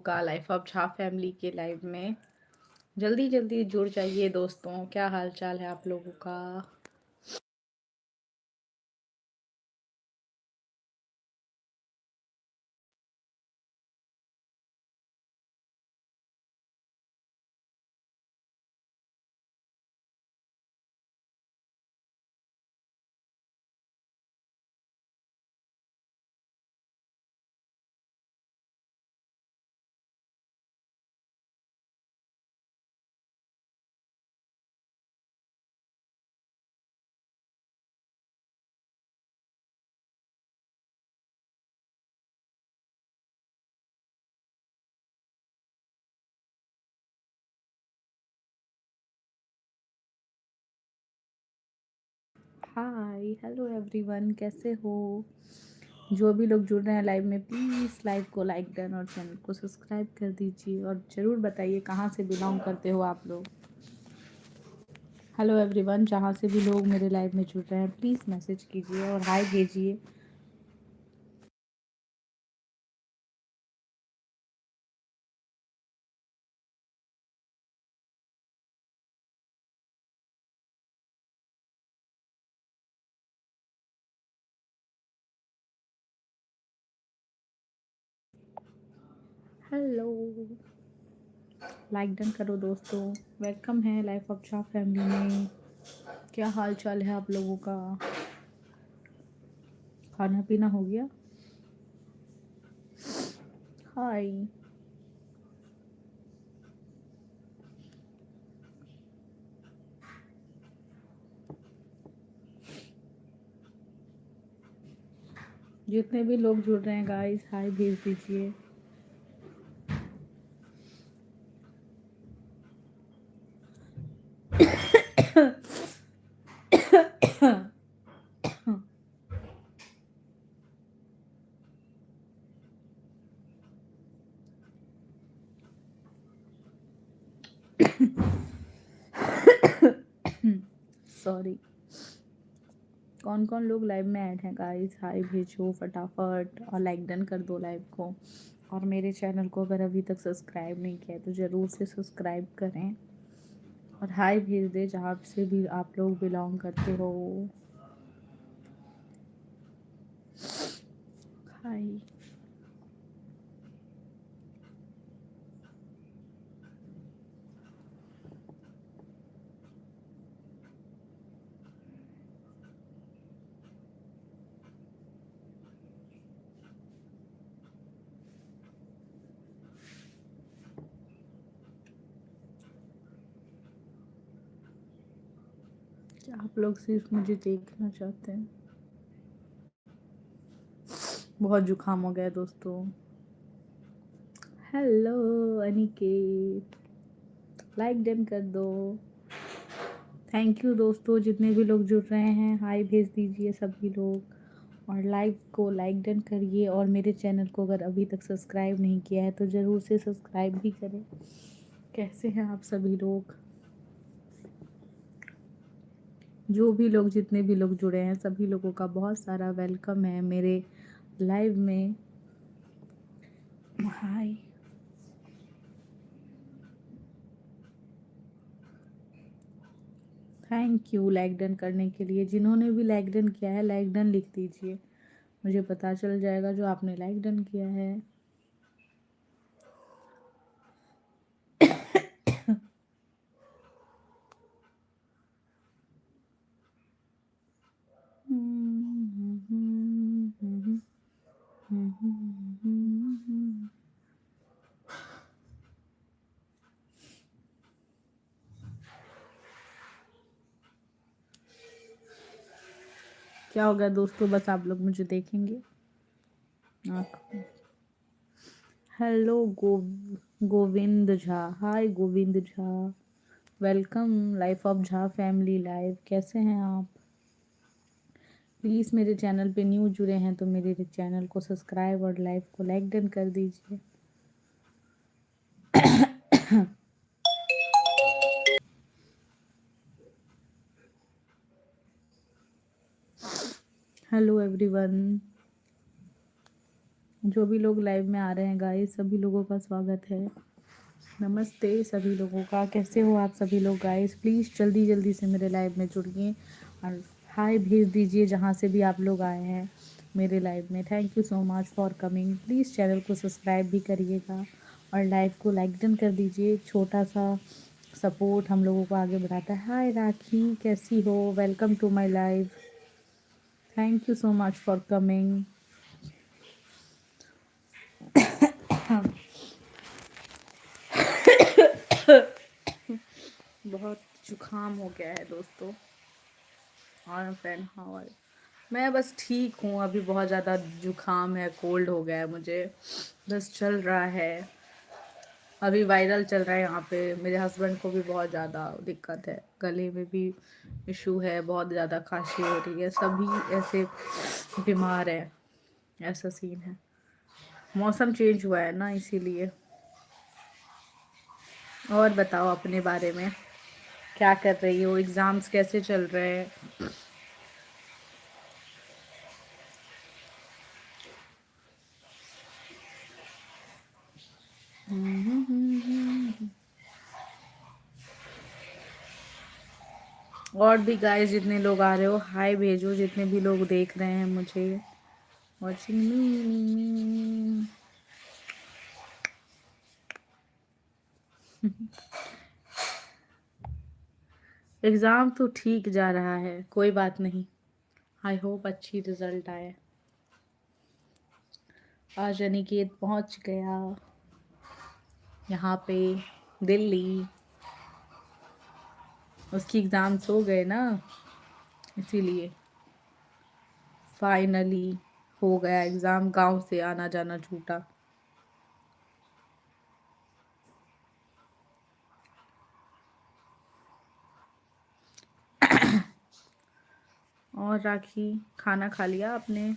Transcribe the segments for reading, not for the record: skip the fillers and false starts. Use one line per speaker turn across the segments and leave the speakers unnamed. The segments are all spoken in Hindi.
का लाइफ ऑफ झा फैमिली के लाइव में जल्दी जल्दी जुड़ जाइए दोस्तों। क्या हाल चाल है आप लोगों का? हाय हेलो एवरीवन, कैसे हो? जो भी लोग जुड़ रहे हैं लाइव में, प्लीज़ लाइव को लाइक डन और चैनल को सब्सक्राइब कर दीजिए और ज़रूर बताइए कहाँ से बिलोंग करते हो आप लोग। हेलो एवरीवन, जहाँ से भी लोग मेरे लाइव में जुड़ रहे हैं प्लीज़ मैसेज कीजिए और हाय भेजिए। हेलो, लाइक डन करो दोस्तों। वेलकम है लाइफ ऑफ झा फैमिली में। क्या हाल चाल है आप लोगों का? खाना पीना हो गया? हाय। जितने भी लोग जुड़ रहे हैं गाइस, हाय भेज दीजिए। सॉरी। कौन कौन लोग लाइव में ऐड हैं गाइस? हाय भेजो फटाफट और लाइक डन कर दो लाइव को। और मेरे चैनल को अगर अभी तक सब्सक्राइब नहीं किया है तो ज़रूर से सब्सक्राइब करें और हाय भेज दे जहाँ से भी आप लोग बिलोंग करते हो। हाय। क्या आप लोग सिर्फ मुझे देखना चाहते हैं? बहुत जुकाम हो गया है दोस्तों। हेलो अनिकेत, लाइक डन कर दो। थैंक यू दोस्तों, जितने भी लोग जुड़ रहे हैं हाय भेज दीजिए सभी लोग और लाइव को लाइक डन करिए और मेरे चैनल को अगर अभी तक सब्सक्राइब नहीं किया है तो ज़रूर से सब्सक्राइब भी करें। कैसे हैं आप सभी लोग? जो भी लोग जितने भी लोग जुड़े हैं सभी लोगों का बहुत सारा वेलकम है मेरे लाइव में। हाय। थैंक यू लाइक डन करने के लिए। जिन्होंने भी लाइक डन किया है लाइक डन लिख दीजिए, मुझे पता चल जाएगा जो आपने लाइक डन किया है। क्या होगा दोस्तों, बस आप लोग मुझे देखेंगे। Hello Govind Jha, hi Govind Jha, welcome life of Jha family live. कैसे हैं आप? प्लीज़ मेरे चैनल पे न्यू जुड़े हैं तो मेरे चैनल को सब्सक्राइब और लाइव को लाइक डन कर दीजिए। Hello everyone. जो भी लोग लाइव में आ रहे हैं गाइस, सभी लोगों का स्वागत है। नमस्ते सभी लोगों का, कैसे हो आप सभी लोग गाइस? प्लीज़ जल्दी जल्दी से मेरे लाइव में जुड़िए और हाय भेज दीजिए जहाँ से भी आप लोग आए हैं मेरे लाइव में। Thank you so much for coming. Please channel को सब्सक्राइब भी करिएगा और लाइव को लाइक डन कर दीजिए। छोटा सा सपोर्ट हम लोगों को आगे बढ़ाता है। हाय राखी, कैसी हो? Welcome to my live. Thank you so much for coming. बहुत जुकाम हो गया है दोस्तों। और फ्रेंड हाउ आर? मैं बस ठीक हूँ, अभी बहुत ज़्यादा जुकाम है, कोल्ड हो गया है मुझे, बस चल रहा है। अभी वायरल चल रहा है यहाँ पे। मेरे हस्बैंड को भी बहुत ज़्यादा दिक्कत है, गले में भी इशू है, बहुत ज़्यादा खांसी हो रही है, सभी ऐसे बीमार है, ऐसा सीन है। मौसम चेंज हुआ है ना, इसीलिए। और बताओ अपने बारे में, क्या कर रही हो? एग्ज़ाम्स कैसे चल रहे हैं? और भी गाइस जितने लोग आ रहे हो हाय भेजो, जितने भी लोग देख रहे हैं मुझे, वॉचिंग मी। एग्ज़ाम तो ठीक जा रहा है, कोई बात नहीं। आई होप अच्छी रिजल्ट आए। आज अनिकेत पहुंच गया यहाँ पे, दिल्ली। उसकी एग्ज़ाम्स हो गए ना, इसीलिए फाइनली हो गया एग्ज़ाम। गांव से आना जाना छूटा। और राखी, खाना खा लिया आपने?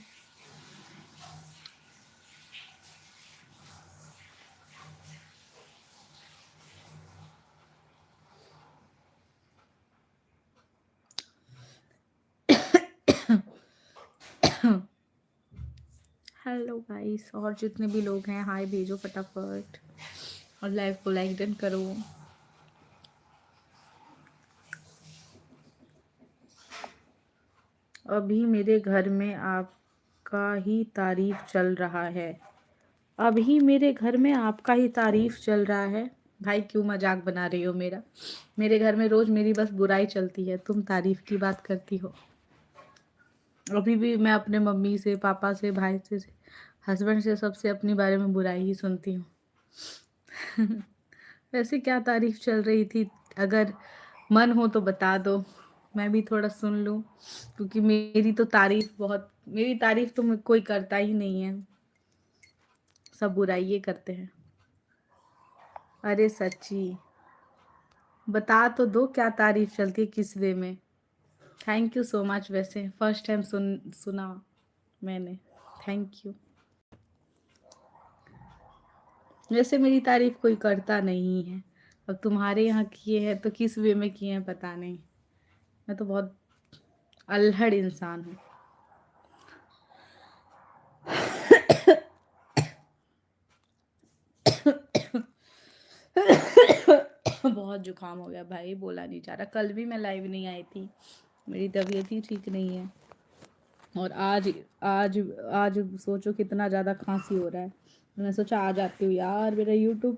हेलो गाइस, और जितने भी लोग हैं हाय भेजो फटाफट और लाइव को लाइक डन करो। अभी मेरे घर में आपका ही तारीफ चल रहा है। अभी मेरे घर में आपका ही तारीफ चल रहा है। भाई क्यों मजाक बना रही हो मेरा? मेरे घर में रोज मेरी बस बुराई चलती है, तुम तारीफ की बात करती हो। अभी भी मैं अपने मम्मी से, पापा से, भाई से, हस्बैंड से, सबसे अपनी बारे में बुराई ही सुनती हूँ। वैसे क्या तारीफ चल रही थी? अगर मन हो तो बता दो, मैं भी थोड़ा सुन लूँ, क्योंकि मेरी तारीफ तो कोई करता ही नहीं है, सब बुराई करते हैं। अरे सच्ची बता तो दो, क्या तारीफ चलती है, किस वे में? Thank you so much. वैसे फर्स्ट टाइम सुना मैंने, थैंक यू। वैसे मेरी तारीफ कोई करता नहीं है, अब तुम्हारे यहाँ किए हैं तो किस वे में किए हैं पता नहीं। मैं तो बहुत अल्हड़ इंसान हूँ। बहुत जुकाम हो गया भाई, बोला नहीं जा रहा। कल भी मैं लाइव नहीं आई थी, मेरी तबीयत ही ठीक नहीं है। और आज आज आज सोचो कितना ज़्यादा खांसी हो रहा है। मैं सोचा आ जाती हूँ यार, मेरा यूट्यूब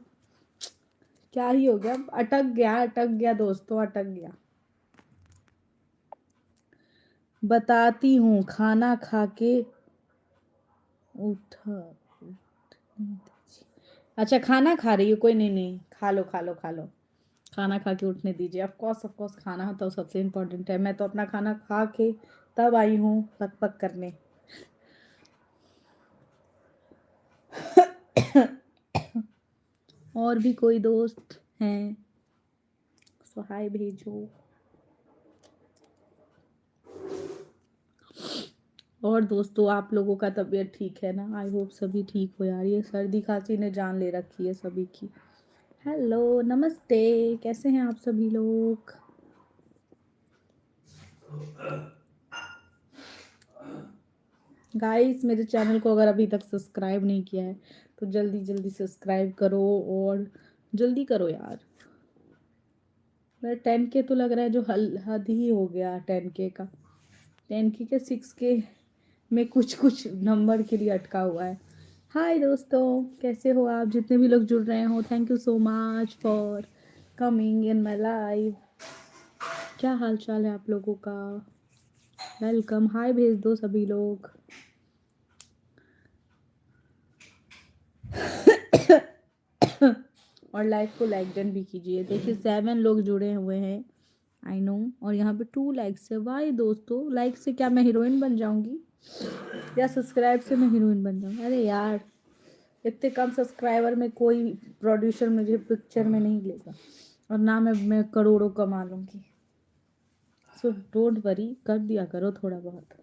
क्या ही हो गया, अटक गया दोस्तों, अटक गया। बताती हूँ, खाना खा के उठा। अच्छा खाना खा रही हो? कोई नहीं, नहीं खा लो खा लो खा लो, खाना खा के उठने दीजिए। ऑफ कोर्स खाना तो सबसे इम्पोर्टेंट है। मैं तो अपना खाना खा के तब आई हूँ पक पक करने। और भी कोई दोस्त हैं सो हाय भेजो। और दोस्तों आप लोगों का तबीयत ठीक है ना? आई होप सभी ठीक हो यार, ये सर्दी खांसी ने जान ले रखी है सभी की। हेलो नमस्ते, कैसे हैं आप सभी लोग? गाइस मेरे चैनल को अगर अभी तक सब्सक्राइब नहीं किया है तो जल्दी जल्दी सब्सक्राइब करो, और जल्दी करो यार। मेरा 10K तो लग रहा है जो हद ही हो गया 10K का। 10K के 6K में कुछ कुछ नंबर के लिए अटका हुआ है। हाय दोस्तों, कैसे हो आप? जितने भी लोग जुड़ रहे हो, thank you so much for coming in my life. क्या हाल चाल है आप लोगों का? वेलकम, हाय भेज दो सभी लोग। और लाइक को लाइक डन भी कीजिए। देखिए 7 लोग जुड़े हुए हैं, आई नो, और यहाँ पे 2 लाइक्स है। वाई दोस्तों, लाइक से क्या मैं हीरोइन बन जाऊंगी, या सब्सक्राइब से मैं हीरोइन बन जाऊंगी? अरे यार, इतने कम सब्सक्राइबर में कोई प्रोड्यूसर मुझे पिक्चर में नहीं लेगा, और ना मैं करोड़ों कमा लूँगी। सो डोंट वरी, कर दिया करो थोड़ा बहुत।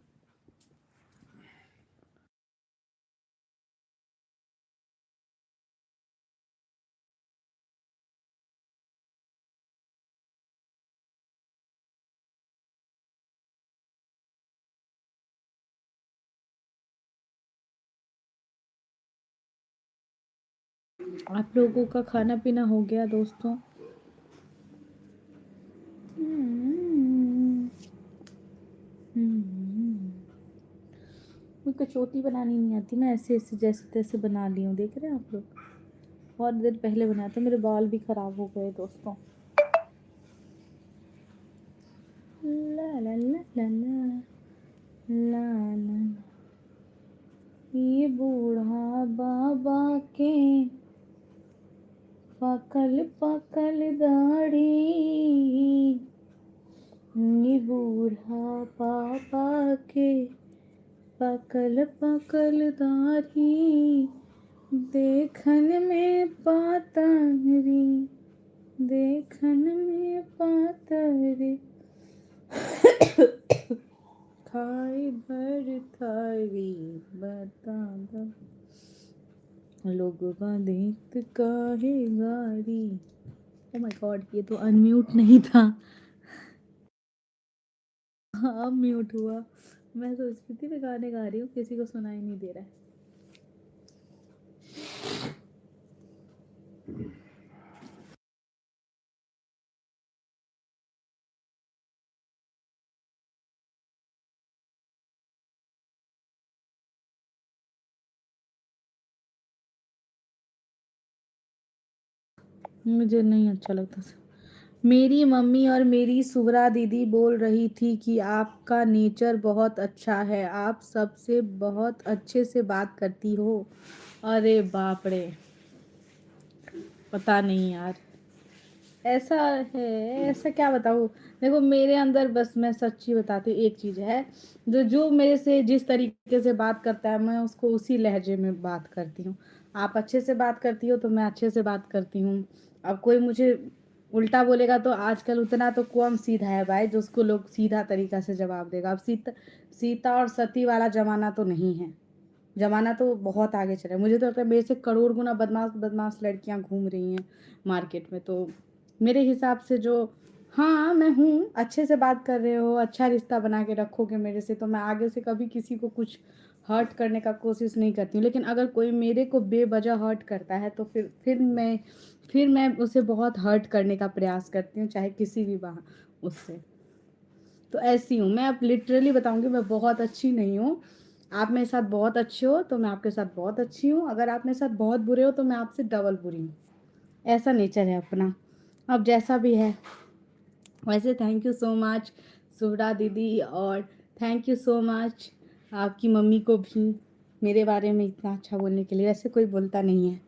आप लोगों का खाना पीना हो गया दोस्तों? मुझे कचौती बनानी नहीं आती, मैं ऐसे ऐसे जैसे तैसे बना ली हूँ। देख रहे हैं आप लोग, बहुत देर पहले बनाए थे, मेरे बाल भी खराब हो गए दोस्तों। ला ला ला ला ला ला ला। ये बूढ़ा बाबा के पकल पकल दाढ़ी, ये बूढ़ा बाबा के पकल पकल दाढ़ी, देखन में पातरी, देखन में पातरी, खाई भर थारी, बता दो लोग देखत काहे गाड़ी। ओ माय गॉड, ये तो अनम्यूट नहीं था। हाँ म्यूट हुआ। मैं सोच रही थी मैं गाने गा रही हूँ, किसी को सुनाई नहीं दे रहा है। मुझे नहीं अच्छा लगता। मेरी मम्मी और मेरी सुवरा दीदी बोल रही थी कि आपका नेचर बहुत अच्छा है, आप सबसे बहुत अच्छे से बात करती हो। अरे बाप रे, पता नहीं यार, ऐसा है, ऐसा क्या बताऊँ। देखो मेरे अंदर, बस मैं सच्ची बताती हूँ, एक चीज़ है, जो जो मेरे से जिस तरीके से बात करता है, मैं उसको उसी लहजे में बात करती हूँ। आप अच्छे से बात करती हो तो मैं अच्छे से बात करती हूँ। अब कोई मुझे उल्टा बोलेगा तो आजकल उतना तो कौन सीधा है भाई जो उसको लोग सीधा तरीका से जवाब देगा। अब सीता सीता और सती वाला ज़माना तो नहीं है, ज़माना तो बहुत आगे चला है। मुझे तो लगता है मेरे से करोड़ गुना बदमाश बदमाश लड़कियां घूम रही हैं मार्केट में। तो मेरे हिसाब से जो, हाँ मैं हूँ, अच्छे से बात कर रहे हो, अच्छा रिश्ता बना के रखोगे मेरे से, तो मैं आगे से कभी किसी को कुछ हर्ट करने का कोशिश नहीं करती हूँ। लेकिन अगर कोई मेरे को बेवजह हर्ट करता है तो फिर मैं उसे बहुत हर्ट करने का प्रयास करती हूँ, चाहे किसी भी बहा उससे। तो ऐसी हूँ मैं। अब लिटरली बताऊँगी, मैं बहुत अच्छी नहीं हूँ। आप मेरे साथ बहुत अच्छे हो तो मैं आपके साथ बहुत अच्छी हूँ, अगर आप मेरे साथ बहुत बुरे हो तो मैं आपसे डबल बुरी हूँ। ऐसा नेचर है अपना। अब जैसा भी है। वैसे थैंक यू सो मच सुवरा दीदी, और थैंक यू सो मच आपकी मम्मी को भी मेरे बारे में इतना अच्छा बोलने के लिए। वैसे कोई बोलता नहीं है,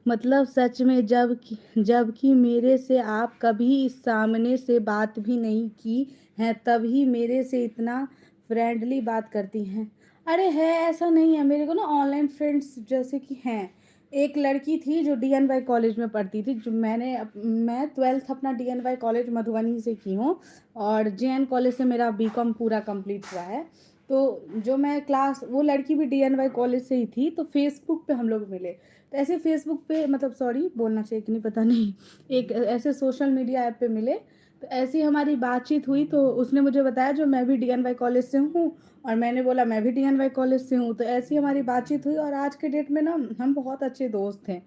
मतलब सच में, जबकि मेरे से आप कभी सामने से बात भी नहीं की हैं, तभी मेरे से इतना फ्रेंडली बात करती हैं। अरे है, ऐसा नहीं है, मेरे को ना ऑनलाइन फ्रेंड्स जैसे कि हैं। एक लड़की थी जो DNY कॉलेज में पढ़ती थी, जो मैं 12th अपना DNY कॉलेज मधुबनी से की हूँ, और JN कॉलेज से मेरा BCom पूरा कंप्लीट हुआ है। तो जो मैं क्लास, वो लड़की भी DNY कॉलेज से ही थी, तो फेसबुक पे हम लोग मिले। तो ऐसे फेसबुक पे, मतलब सॉरी बोलना चाहिए कि नहीं पता नहीं, एक ऐसे सोशल मीडिया ऐप पे मिले। तो ऐसी हमारी बातचीत हुई तो उसने मुझे बताया जो मैं भी डीएनवाई कॉलेज से हूँ और मैंने बोला मैं भी डीएनवाई कॉलेज से हूँ, तो ऐसी हमारी बातचीत हुई और आज के डेट में ना हम बहुत अच्छे दोस्त हैं।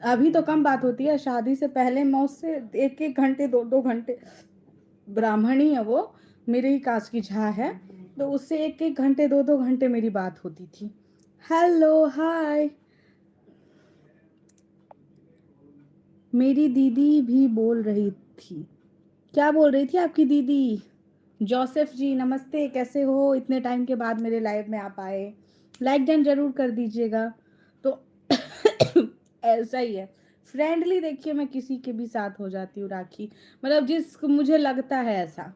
अभी तो कम बात होती है, शादी से पहले मैं उससे 1-1 घंटे 2-2 घंटे, ब्राह्मण ही है वो, मेरे ही कास्ट की झा है, तो उससे 1-1 घंटे 2-2 घंटे मेरी बात होती थी। Hello hi. मेरी दीदी भी बोल रही थी। क्या बोल रही थी आपकी दीदी? जोसेफ जी नमस्ते, कैसे हो? इतने टाइम के बाद मेरे लाइव में आप आए, लाइक डन जरूर कर दीजिएगा। तो ऐसा ही है, फ्रेंडली देखिए मैं किसी के भी साथ हो जाती हूँ राखी, मतलब जिस मुझे लगता है ऐसा,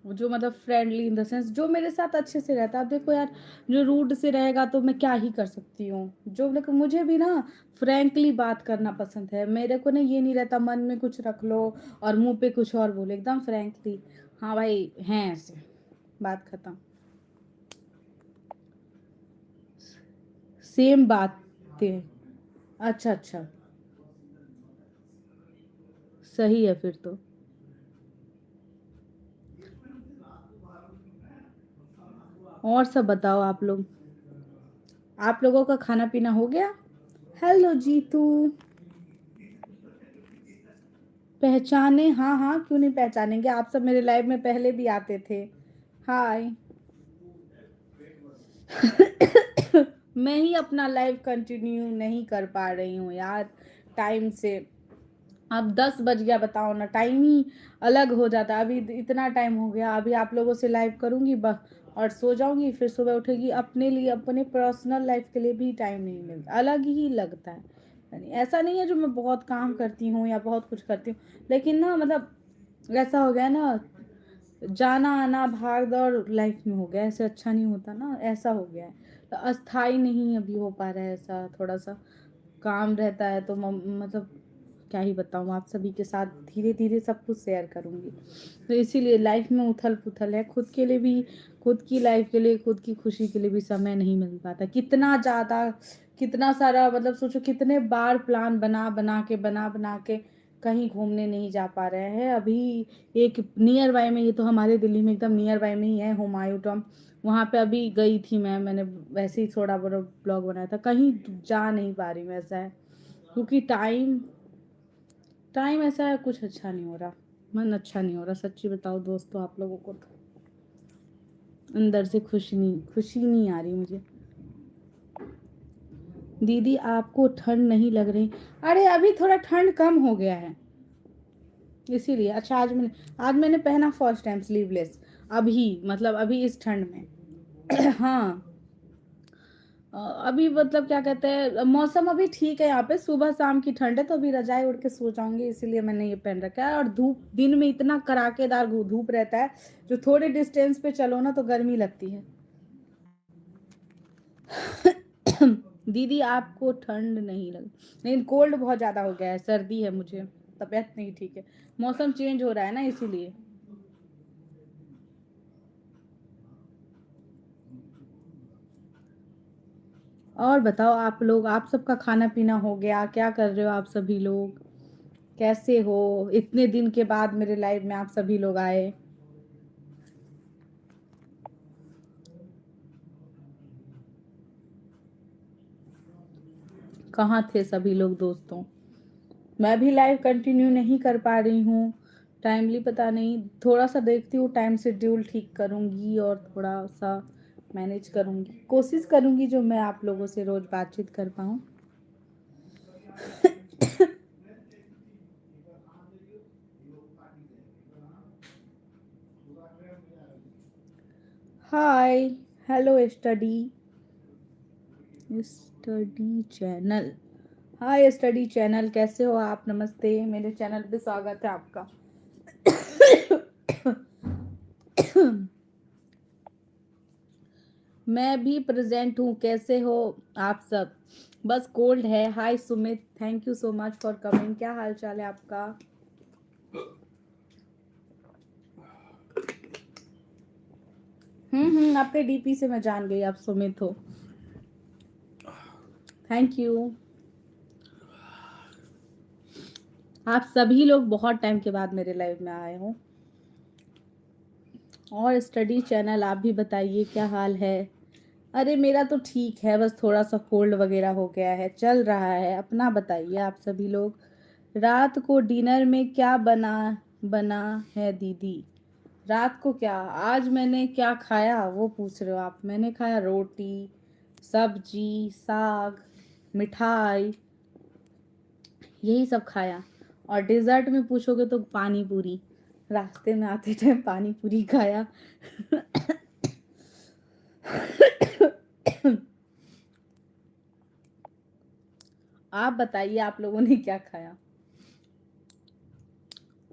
जो मतलब फ्रेंडली इन द सेंस जो मेरे साथ अच्छे से रहता है। अब देखो यार, जो रूड से रहेगा तो मैं क्या ही कर सकती हूँ, जो देखो मुझे भी ना फ्रैंकली बात करना पसंद है, मेरे को ना ये नहीं रहता मन में कुछ रख लो और मुंह पे कुछ और बोले, एकदम फ्रैंकली हाँ भाई हैं ऐसे, बात खत्म। सेम बातें। अच्छा अच्छा, सही है फिर तो। और सब बताओ आप लोगों का खाना पीना हो गया? हेलो जीतू, पहचाने? हाँ हाँ, क्यों नहीं पहचानेंगे, आप सब मेरे लाइव में पहले भी आते थे। हाय। मैं ही अपना लाइव कंटिन्यू नहीं कर पा रही हूँ यार टाइम से। अब 10 बज गया, बताओ ना, टाइम ही अलग हो जाता है। अभी इतना टाइम हो गया, अभी आप लोगों से लाइव करूँगी और सो जाऊंगी, फिर सुबह उठेगी, अपने लिए अपने पर्सनल लाइफ के लिए भी टाइम नहीं मिलता, अलग ही लगता है। यानी ऐसा नहीं है जो मैं बहुत काम करती हूँ या बहुत कुछ करती हूँ, लेकिन ना मतलब ऐसा हो गया ना, जाना आना भाग दौड़ लाइफ में हो गया, ऐसे अच्छा नहीं होता ना, ऐसा हो गया है। तो अस्थाई नहीं अभी हो पा रहा है, ऐसा थोड़ा सा काम रहता है, तो मतलब क्या ही बताऊँ, आप सभी के साथ धीरे धीरे सब कुछ शेयर करूँगी। तो इसीलिए लाइफ में उथल पुथल है, खुद के लिए भी, खुद की लाइफ के लिए, खुद की खुशी के लिए भी समय नहीं मिल पाता। कितना ज़्यादा, कितना सारा, मतलब सोचो कितने बार प्लान बना बना के कहीं घूमने नहीं जा पा रहे हैं। अभी एक नियर बाय में, ये तो हमारे दिल्ली में एकदम नियर बाय में ही है, हुमायूं टॉम, वहाँ पे अभी गई थी मैंने वैसे ही थोड़ा बड़ा ब्लॉग बनाया था, कहीं जा नहीं पा रही हूँ, ऐसा है क्योंकि टाइम टाइम ऐसा है, कुछ अच्छा नहीं हो रहा, मन अच्छा नहीं हो रहा, सच्ची बताओ दोस्तों, आप लोगों को तो अंदर से खुशी नहीं आ रही मुझे। दीदी आपको ठंड नहीं लग रही? अरे अभी थोड़ा ठंड कम हो गया है इसीलिए। अच्छा, आज मैंने पहना फर्स्ट टाइम स्लीवलेस, अभी मतलब अभी इस ठंड में। हाँ, अभी मतलब क्या कहते हैं, मौसम अभी ठीक है यहाँ पे, सुबह शाम की ठंड है, तो अभी रजाई उड़ के सो जाऊंगी, इसीलिए मैंने ये पहन रखा है। और धूप दिन में इतना कड़ाकेदार धूप रहता है, जो थोड़े डिस्टेंस पे चलो ना तो गर्मी लगती है। दीदी आपको ठंड नहीं लग, लेकिन कोल्ड बहुत ज़्यादा हो गया है, सर्दी है मुझे, तबीयत नहीं ठीक है, मौसम चेंज हो रहा है ना इसीलिए। और बताओ आप लोग, आप सबका खाना पीना हो गया? क्या कर रहे हो आप सभी लोग? कैसे हो? इतने दिन के बाद मेरे लाइव में आप सभी लोग आए। कहाँ थे सभी लोग दोस्तों? मैं भी लाइव कंटिन्यू नहीं कर पा रही हूँ टाइमली, पता नहीं, थोड़ा सा देखती हूँ, टाइम शेड्यूल ठीक करूँगी और थोड़ा सा मैनेज करूँगी, कोशिश करूँगी जो मैं आप लोगों से रोज़ बातचीत कर पाऊँ। हाय, हेलो स्टडी चैनल, हाय स्टडी चैनल, कैसे हो आप? नमस्ते, मेरे चैनल पे स्वागत है आपका। मैं भी प्रेजेंट हूँ, कैसे हो आप सब? बस कोल्ड है। Hi Sumit, thank you so much for coming, क्या हाल चाल है आपका? आपके डीपी से मैं जान गई आप सुमित हो, थैंक यू। आप सभी लोग बहुत टाइम के बाद मेरे लाइव में आए हो। और स्टडी चैनल आप भी बताइए क्या हाल है। अरे मेरा तो ठीक है, बस थोड़ा सा कोल्ड वगैरह हो गया है, चल रहा है। अपना बताइए आप सभी लोग। रात को डिनर में क्या बना बना है दीदी? रात को क्या, आज मैंने क्या खाया वो पूछ रहे हो आप? मैंने खाया रोटी, सब्जी, साग, मिठाई, यही सब खाया। और डिज़र्ट में पूछोगे तो पानी पूरी, रास्ते में आते टाइम पानी पूरी खाया। आप बताइए आप लोगों ने क्या खाया?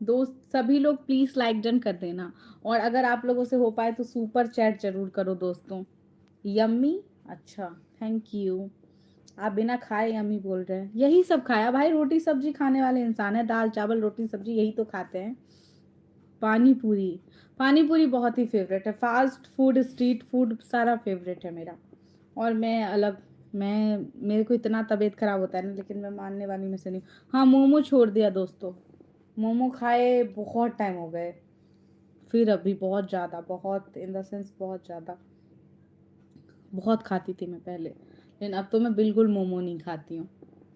दोस्त सभी लोग प्लीज़ लाइक डन कर देना। और अगर आप लोगों से हो पाए तो सुपर चैट जरूर करो दोस्तों। यम्मी, अच्छा, थैंक यू। आप बिना खाए यम्मी बोल रहे हैं। यही सब खाया भाई, रोटी सब्जी खाने वाले इंसान है, दाल चावल रोटी सब्जी यही तो खाते हैं। पानी पूरी, पानी पूरी बहुत ही फेवरेट है। फास्ट फूड स्ट्रीट फूड सारा फेवरेट है मेरा। और मैं अलग, मैं मेरे को इतना तबीयत खराब होता है ना, लेकिन मैं मानने वाली में से नहीं। हाँ, मोमो छोड़ दिया दोस्तों। मोमो खाए बहुत टाइम हो गए। फिर अभी बहुत ज़्यादा, बहुत इन द सेंस बहुत ज़्यादा, बहुत खाती थी मैं पहले, लेकिन अब तो मैं बिल्कुल मोमो नहीं खाती हूँ।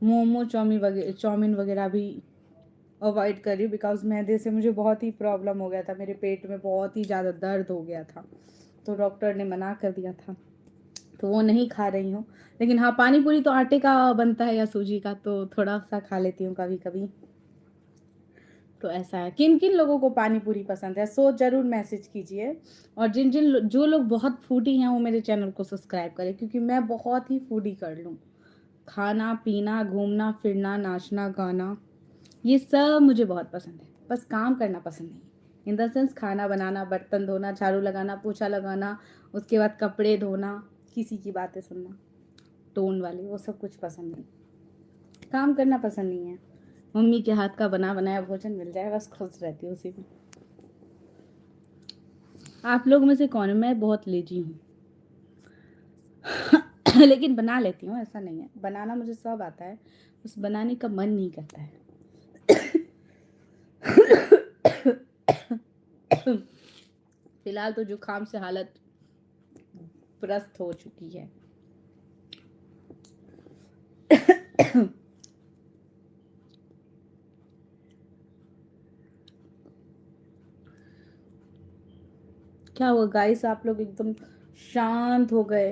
मोमो चाउमीन वगैरह भी अवॉइड कर रही हूँ, बिकॉज मैदे से मुझे बहुत ही प्रॉब्लम हो गया था। मेरे पेट में बहुत ही ज़्यादा दर्द हो गया था, तो डॉक्टर ने मना कर दिया था, तो वो नहीं खा रही हूँ। लेकिन हाँ, पानी पूरी तो आटे का बनता है या सूजी का, तो थोड़ा सा खा लेती हूँ कभी कभी। तो ऐसा है। किन किन लोगों को पानी पूरी पसंद है सो जरूर मैसेज कीजिए। और जो लोग बहुत फूडी हैं वो मेरे चैनल को सब्सक्राइब करें, क्योंकि मैं बहुत ही फूडी कर लूँ। खाना पीना घूमना फिरना नाचना गाना ये सब मुझे बहुत पसंद है, बस काम करना पसंद नहीं। इन द सेंस खाना बनाना, बर्तन धोना, झाड़ू लगाना, पोछा लगाना, उसके बाद कपड़े धोना, किसी की बातें सुनना, टोन वाली, वो सब कुछ पसंद नहीं। काम करना पसंद नहीं है। मम्मी के हाथ का बना बनाया भोजन मिल जाए बस खुश रहती हूँ उसी में। आप लोग में से कौन है? मैं बहुत लेजी हूँ। लेकिन बना लेती हूँ, ऐसा नहीं है। बनाना मुझे सब आता है, बस बनाने का मन नहीं करता है। फिलहाल तो जुकाम से हालत प्रस्त हो चुकी है। क्या हुआ गाइस, आप लोग एकदम शांत हो गए?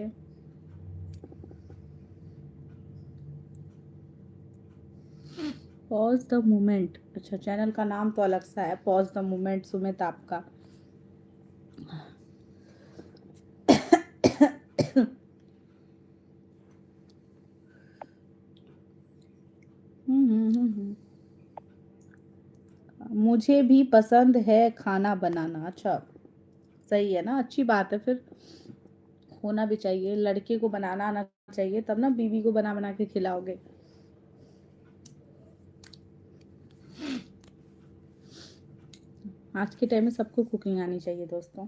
पॉज द मोमेंट, अच्छा चैनल का नाम तो अलग सा है, पॉज द मोमेंट सुमित आपका। मुझे भी पसंद है खाना बनाना। अच्छा, सही है ना, अच्छी बात है फिर। होना भी चाहिए, लड़के को बनाना आना चाहिए, तब ना बीवी को बना बना के खिलाओगे। आज के टाइम में सबको कुकिंग आनी चाहिए दोस्तों।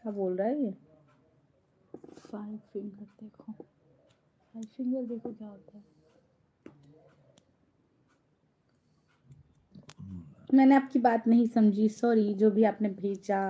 क्या बोल रहा है ये? 5 फिंगर देखो, 5 फिंगर देखो क्या होता है। मैंने आपकी बात नहीं समझी, सॉरी, जो भी आपने भेजा।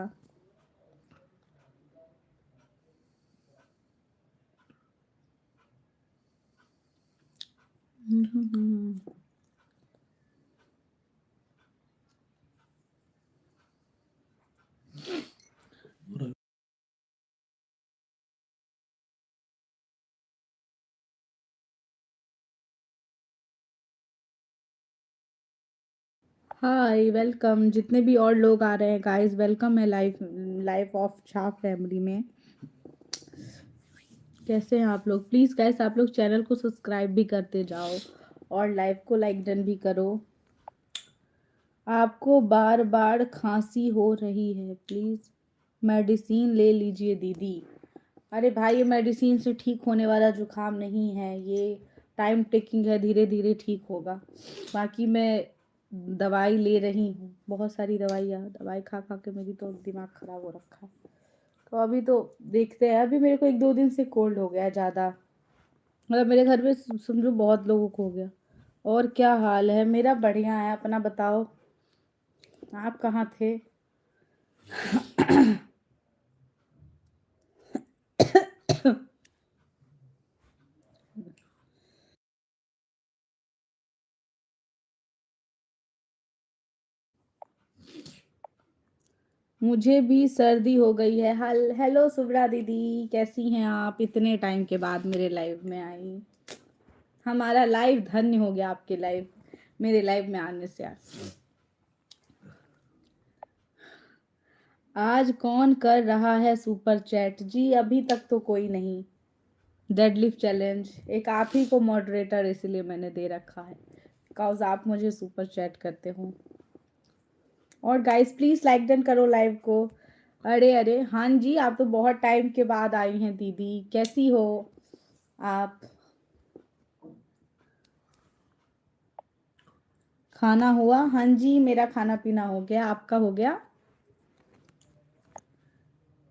हाय, वेलकम। जितने भी और लोग आ रहे हैं गाइस, वेलकम है लाइव लाइव ऑफ छाप फैमिली में। कैसे हैं आप लोग? प्लीज़ गाइस आप लोग चैनल को सब्सक्राइब भी करते जाओ और लाइव को लाइक डन भी करो। आपको बार बार खांसी हो रही है, प्लीज़ मेडिसिन ले लीजिए दीदी। अरे भाई, ये मेडिसिन से ठीक होने वाला जुकाम नहीं है, ये टाइम टेकिंग है, धीरे धीरे ठीक होगा। बाकी मैं दवाई ले रही हूँ, बहुत सारी दवाई खा खा के मेरी तो दिमाग खराब हो रखा है। तो अभी तो देखते हैं। अभी मेरे को 1-2 दिन से कोल्ड हो गया है ज़्यादा, मतलब मेरे घर में समझो बहुत लोगों को हो गया। और क्या हाल है? मेरा बढ़िया है, अपना बताओ, आप कहाँ थे? मुझे भी सर्दी हो गई है। हेलो सुब्रा दीदी, कैसी हैं आप? इतने टाइम के बाद मेरे लाइव में आई। हमारा लाइव धन्य हो गया आपके लाइव, मेरे लाइव में आने से। आज कौन कर रहा है सुपर चैट? जी अभी तक तो कोई नहीं। डेडलिफ्ट चैलेंज एक आप ही को मॉडरेटर इसलिए मैंने दे रखा है, बिकॉज आप मुझे सुपर चैट करते हो। और गाइस प्लीज लाइक डन करो लाइव को। अरे अरे हाँ जी, आप तो बहुत टाइम के बाद आई हैं दीदी, कैसी हो आप? खाना हुआ? हाँ जी मेरा खाना पीना हो गया, आपका हो गया?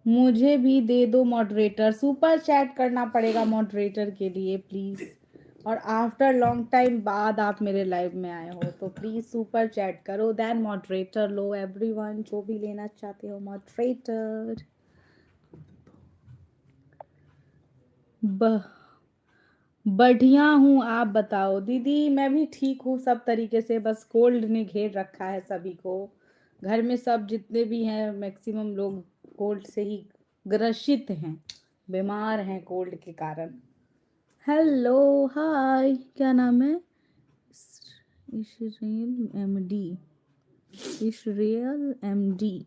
मुझे भी दे दो मॉडरेटर, सुपर चैट करना पड़ेगा मॉडरेटर के लिए प्लीज। और आफ्टर लॉन्ग टाइम बाद आप मेरे लाइव में आए हो तो प्लीज सुपर चैट करो, देन मॉडरेटर लो एवरीवन, जो भी लेना चाहते हो मॉडरेटर। बढ़िया हूँ, आप बताओ दीदी। मैं भी ठीक हूँ सब तरीके से, बस कोल्ड ने घेर रखा है सभी को। घर में सब जितने भी हैं मैक्सिमम लोग कोल्ड से ही ग्रसित हैं, बीमार हैं कोल्ड के कारण। हेलो हाय, क्या नाम है? इशरियल एमडी, इशरियल एमडी।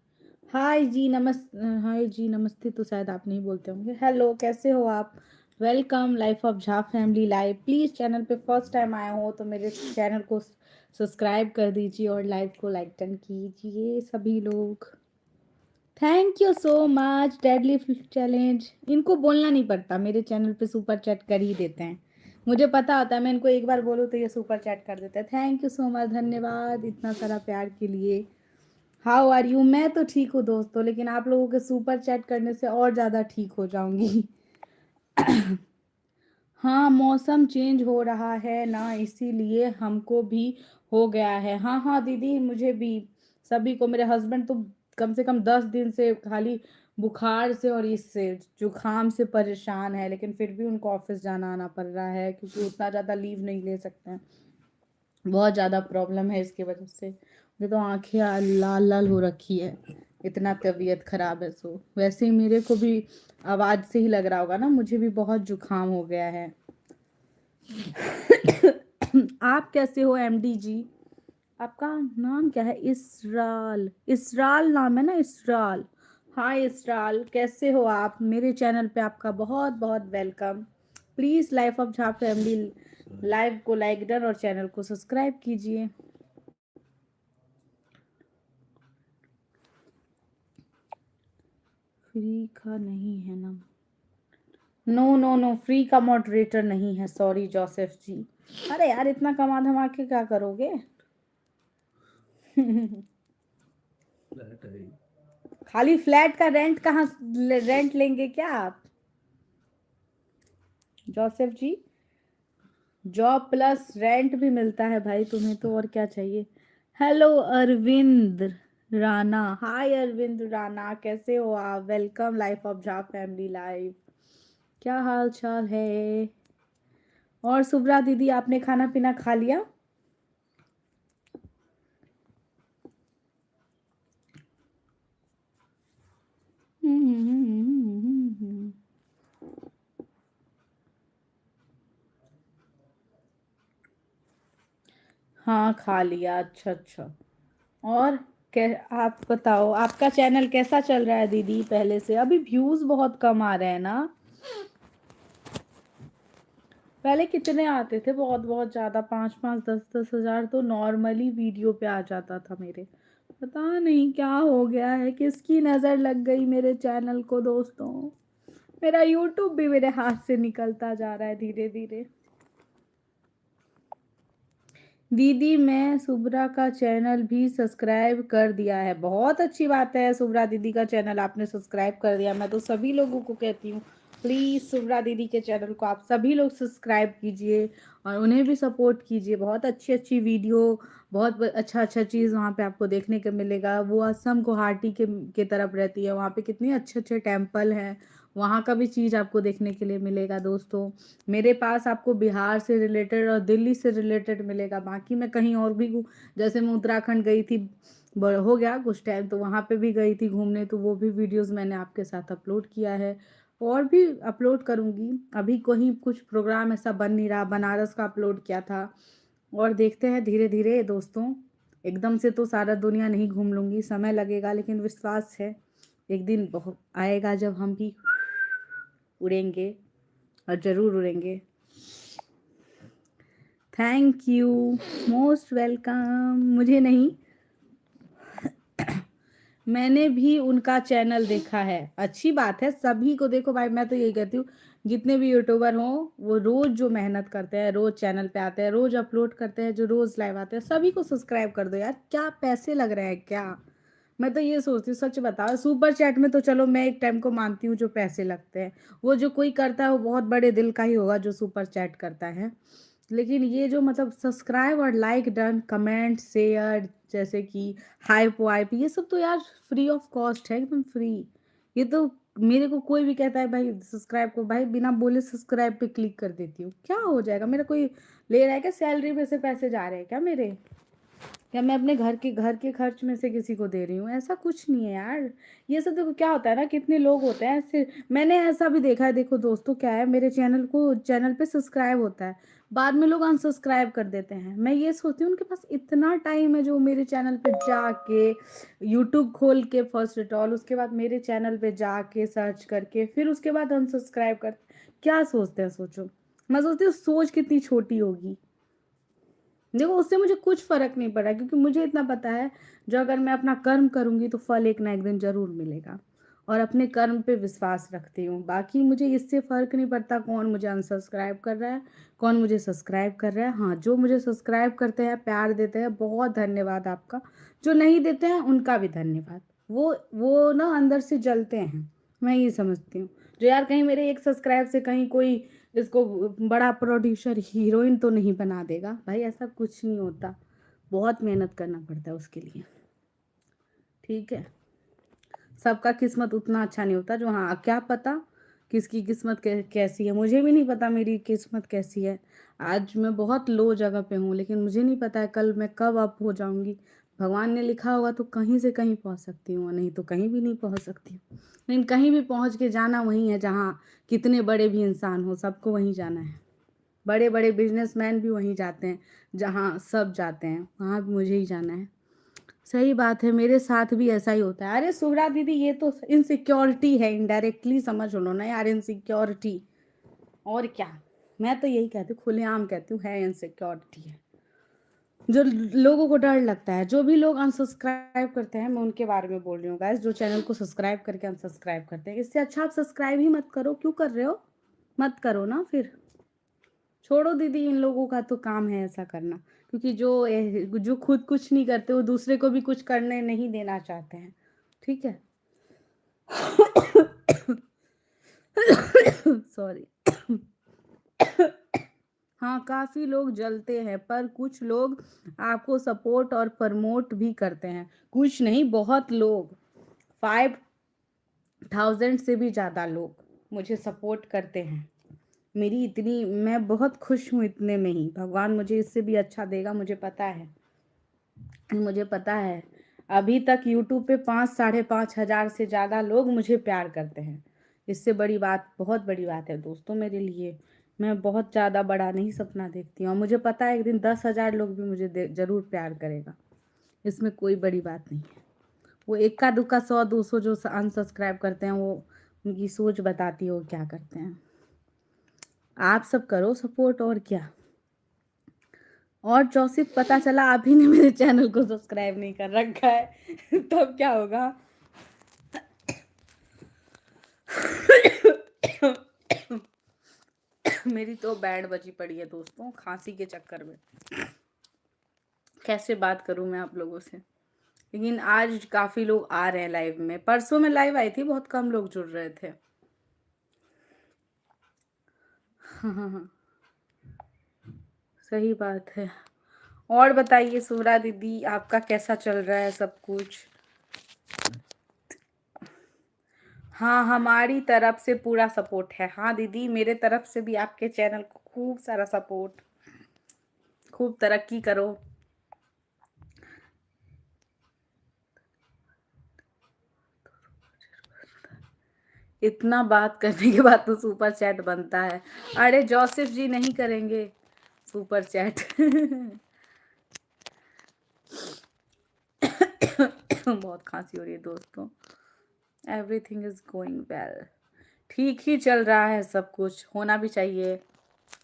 हाय जी हाय जी नमस्ते तो शायद आप नहीं बोलते होंगे। हेलो कैसे हो आप? Welcome life of Jha family live. Please channel पे फर्स्ट टाइम आए हो तो मेरे चैनल को सब्सक्राइब कर दीजिए और लाइव को लाइक डन कीजिए सभी लोग। Thank you so much. Deadlift challenge इनको बोलना नहीं पड़ता, मेरे चैनल पे सुपर चैट कर ही देते हैं। मुझे पता होता है, मैं इनको एक बार बोलूँ तो ये सुपर चैट कर देते हैं। थैंक यू सो मच, धन्यवाद इतना सारा प्यार के लिए। How are you? मैं तो ठीक हूँ दोस्तों, लेकिन आप लोगों के सुपर चैट करने से और ज़्यादा ठीक हो जाऊंगी। हाँ मौसम चेंज हो रहा है ना, इसीलिए हमको भी हो गया है। हाँ हाँ दीदी मुझे भी, सभी को। मेरे हस्बैंड तो कम से कम 10 दिन से खाली बुखार से और इससे जुकाम से परेशान है, लेकिन फिर भी उनको ऑफिस जाना आना पड़ रहा है क्योंकि उतना ज़्यादा लीव नहीं ले सकते हैं। बहुत ज़्यादा प्रॉब्लम है इसकी वजह से। मुझे तो आंखें लाल लाल हो रखी है, इतना तबीयत खराब है। सो वैसे ही मेरे को भी आवाज़ से ही लग रहा होगा ना, मुझे भी बहुत जुकाम हो गया है। आप कैसे हो एमडी जी? आपका नाम क्या है? इसराल, इसराल नाम है ना, इसराल। हाय इसराल, कैसे हो आप? मेरे चैनल पे आपका बहुत बहुत welcome. Please life of Jha family live को लाइक डन और चैनल को सब्सक्राइब कीजिए। फ्री का नहीं है ना? नो नो नो, फ्री का मॉडरेटर नहीं है, सॉरी जोसेफ जी। अरे यार इतना कमा धमा के क्या करोगे? खाली फ्लैट का रेंट कहाँ, रेंट लेंगे क्या आप जोसेफ जी? जॉब प्लस रेंट भी मिलता है भाई तुम्हें तो, और क्या चाहिए। हेलो अरविंद राणा, हाय अरविंद राणा, कैसे हो आप? Welcome life of Jha family live. क्या हाल चाल है? और सुब्रा दीदी आपने खाना पीना खा लिया? हाँ खा लिया, अच्छा अच्छा। और कै आप बताओ आपका चैनल कैसा चल रहा है दीदी? पहले से अभी व्यूज़ बहुत कम आ रहे हैं ना? पहले कितने आते थे? बहुत बहुत ज़्यादा, 5-5 10-10 हज़ार तो नॉर्मली वीडियो पे आ जाता था मेरे। पता नहीं क्या हो गया है, किसकी नज़र लग गई मेरे चैनल को दोस्तों। मेरा यूट्यूब भी मेरे हाथ से निकलता जा रहा है धीरे धीरे। दीदी मैं सुब्रा का चैनल भी सब्सक्राइब कर दिया है। बहुत अच्छी बात है, सुब्रा दीदी का चैनल आपने सब्सक्राइब कर दिया। मैं तो सभी लोगों को कहती हूँ प्लीज़ सुब्रा दीदी के चैनल को आप सभी लोग सब्सक्राइब कीजिए और उन्हें भी सपोर्ट कीजिए। बहुत अच्छी अच्छी वीडियो, बहुत अच्छा अच्छा चीज़ वहाँ पे आपको देखने को मिलेगा। वो असम गुवाहाटी के तरफ रहती है, वहाँ पे कितने अच्छे अच्छे टेम्पल हैं, वहाँ का भी चीज़ आपको देखने के लिए मिलेगा दोस्तों। मेरे पास आपको बिहार से रिलेटेड और दिल्ली से रिलेटेड मिलेगा। बाकी मैं कहीं और भी जैसे मैं उत्तराखंड गई थी, हो गया कुछ टाइम, तो वहाँ पे भी गई थी घूमने, तो वो भी वीडियोस मैंने आपके साथ अपलोड किया है और भी अपलोड करूँगी। अभी कहीं कुछ प्रोग्राम ऐसा बन नहीं रहा, बनारस का अपलोड किया था और देखते हैं धीरे धीरे दोस्तों। एकदम से तो सारा दुनिया नहीं घूम लूँगी, समय लगेगा, लेकिन विश्वास है एक दिन बहुत आएगा जब हम भी उड़ेंगे और ज़रूर उड़ेंगे। Thank you, most welcome. मुझे नहीं, मैंने भी उनका चैनल देखा है। अच्छी बात है, सभी को देखो भाई, मैं तो यही कहती हूँ जितने भी यूट्यूबर हों वो रोज़ जो मेहनत करते हैं, रोज़ चैनल पे आते हैं, रोज़ अपलोड करते हैं, जो रोज़ लाइव आते हैं, सभी को सब्सक्राइब कर दो यार। क्या पैसे लग रहे हैं क्या? मैं तो ये सोचती हूँ, सच बताओ, सुपर चैट में तो चलो मैं एक टाइम को मानती हूँ जो पैसे लगते हैं, वो जो कोई करता है वो बहुत बड़े दिल का ही होगा जो सुपर चैट करता है। लेकिन ये जो मतलब सब्सक्राइब और लाइक डन, कमेंट, शेयर, जैसे कि हाइप वाइप, ये सब तो यार फ्री ऑफ कॉस्ट है, एकदम फ्री। ये तो मेरे को कोई भी कहता है भाई सब्सक्राइब को, भाई बिना बोले सब्सक्राइब पे क्लिक कर देती हूँ। क्या हो जाएगा, मेरा कोई ले रहा है क्या? सैलरी में से पैसे जा रहे हैं क्या मेरे? या मैं अपने घर के खर्च में से किसी को दे रही हूँ? ऐसा कुछ नहीं है यार। ये सब देखो क्या होता है ना, कितने लोग होते हैं ऐसे, मैंने ऐसा भी देखा है। देखो दोस्तों क्या है, मेरे चैनल पे सब्सक्राइब होता है, बाद में लोग अनसब्सक्राइब कर देते हैं। मैं ये सोचती हूँ उनके पास इतना टाइम है जो मेरे चैनल पे जाके यूट्यूब खोल के फर्स्ट ऑफ ऑल, उसके बाद मेरे चैनल पे जाके सर्च करके फिर उसके बाद अनसब्सक्राइब कर, क्या सोचते हैं सोचो। मैं सोचती हूँ सोच कितनी छोटी होगी। देखो उससे मुझे कुछ फर्क नहीं पड़ा, क्योंकि मुझे इतना पता है जो अगर मैं अपना कर्म करूंगी तो फल एक ना एक दिन जरूर मिलेगा, और अपने कर्म पे विश्वास रखती हूँ। बाकी मुझे इससे फर्क नहीं पड़ता कौन मुझे अनसब्सक्राइब कर रहा है, कौन मुझे सब्सक्राइब कर रहा है। हाँ, जो मुझे सब्सक्राइब करते हैं, प्यार देते हैं, बहुत धन्यवाद आपका। जो नहीं देते हैं उनका भी धन्यवाद। वो ना अंदर से जलते हैं, मैं ये समझती हूँ। जो यार कहीं मेरे एक सब्सक्राइब से कहीं कोई इसको बड़ा प्रोड्यूसर हीरोइन तो नहीं बना देगा, भाई ऐसा कुछ नहीं होता। बहुत मेहनत करना पड़ता है उसके लिए, ठीक है। सबका किस्मत उतना अच्छा नहीं होता जो, हाँ क्या पता किसकी किस्मत कैसी है। मुझे भी नहीं पता मेरी किस्मत कैसी है। आज मैं बहुत लो जगह पे हूँ, लेकिन मुझे नहीं पता है कल मैं कब अप हो जाऊंगी। भगवान ने लिखा होगा तो कहीं से कहीं पहुँच सकती हूँ, नहीं तो कहीं भी नहीं पहुँच सकती हूँ। लेकिन कहीं भी पहुँच के जाना वहीं है जहाँ कितने बड़े भी इंसान हो, सबको वहीं जाना है। बड़े बड़े बिजनेसमैन भी वहीं जाते हैं जहाँ सब जाते हैं, वहाँ भी मुझे ही जाना है। सही बात है, मेरे साथ भी ऐसा ही होता है। अरे सुब्रा दीदी, ये तो इनसिक्योरिटी है, इनडायरेक्टली समझ लो ना यार, इनसिक्योरिटी। और क्या, मैं तो यही कहती हूँ, खुलेआम कहती हूँ, है इनसिक्योरिटी है। जो लोगों को डर लगता है, जो भी लोग अनसब्सक्राइब करते हैं, मैं उनके बारे में बोल रही हूँ गाइस, जो चैनल को सब्सक्राइब करके अनसब्सक्राइब करते हैं। इससे अच्छा आप सब्सक्राइब ही मत करो। क्यों कर रहे हो? मत करो ना फिर। छोड़ो दीदी, इन लोगों का तो काम है ऐसा करना, क्योंकि जो खुद कुछ नहीं करते वो दूसरे को भी कुछ करने नहीं देना चाहते हैं, ठीक है। सॉरी। हाँ, काफ़ी लोग जलते हैं, पर कुछ लोग आपको सपोर्ट और प्रमोट भी करते हैं। कुछ नहीं, बहुत लोग, 5,000 से भी ज़्यादा लोग मुझे सपोर्ट करते हैं। मेरी इतनी, मैं बहुत खुश हूँ इतने में ही। भगवान मुझे इससे भी अच्छा देगा, मुझे पता है। मुझे पता है अभी तक यूट्यूब पे 5,500 से ज़्यादा लोग मुझे प्यार करते हैं। इससे बड़ी बात, बहुत बड़ी बात है दोस्तों मेरे लिए। मैं बहुत ज़्यादा बड़ा नहीं सपना देखती हूँ, और मुझे पता है एक दिन 10,000 लोग भी मुझे ज़रूर प्यार करेगा। इसमें कोई बड़ी बात नहीं है। वो इक्का दुक्का 100-200 जो अनसब्सक्राइब करते हैं, वो उनकी सोच बताती है वो क्या करते हैं। आप सब करो सपोर्ट, और क्या। और जॉसिप, पता चला आप ही ने मेरे चैनल को सब्सक्राइब नहीं कर रखा है तब क्या होगा? मेरी तो बैंड बजी पड़ी है दोस्तों, खांसी के चक्कर में। कैसे बात करूं मैं आप लोगों से। लेकिन आज काफी लोग आ रहे हैं लाइव में। परसों में लाइव आई थी, बहुत कम लोग जुड़ रहे थे। सही बात है। और बताइए सुभ्रा दीदी, आपका कैसा चल रहा है सब कुछ? हाँ, हमारी तरफ से पूरा सपोर्ट है। हाँ दीदी, मेरे तरफ से भी आपके चैनल को खूब सारा सपोर्ट। खूब तरक्की करो। इतना बात करने के बाद तो सुपर चैट बनता है। अरे जोसेफ जी नहीं करेंगे सुपर चैट। बहुत खांसी हो रही है दोस्तों। Everything is going well. ठीक ही चल रहा है, सब कुछ होना भी चाहिए।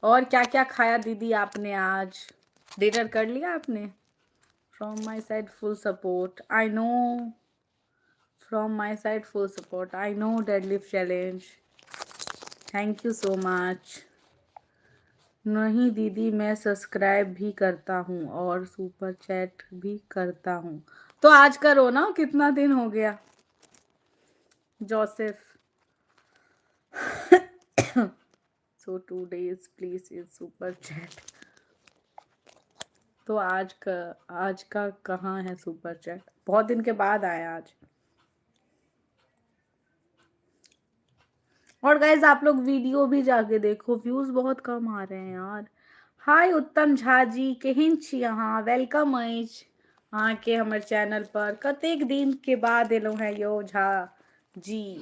और क्या क्या खाया दीदी आपने आज? डिनर कर लिया आपने? From my side full support, I know. From my side full support, I know deadlift challenge. Thank you so much. नहीं दीदी, मैं सब्सक्राइब भी करता हूँ और सुपर चैट भी करता हूँ। तो आज करो ना, कितना दिन हो गया Joseph. So 2 days please is super chat. तो आज का कहाँ है सुपर चैट? बहुत दिन के बाद आया आज। और गाइज आप लोग वीडियो भी जाके देखो, व्यूज बहुत कम आ रहे हैं यार। हाय उत्तम झा जी, केहन छी अहाँ? वेलकम अछि अहाँ के हमर चैनल पर। कतेक दिन के बाद एलहुं हैं यो झा जी।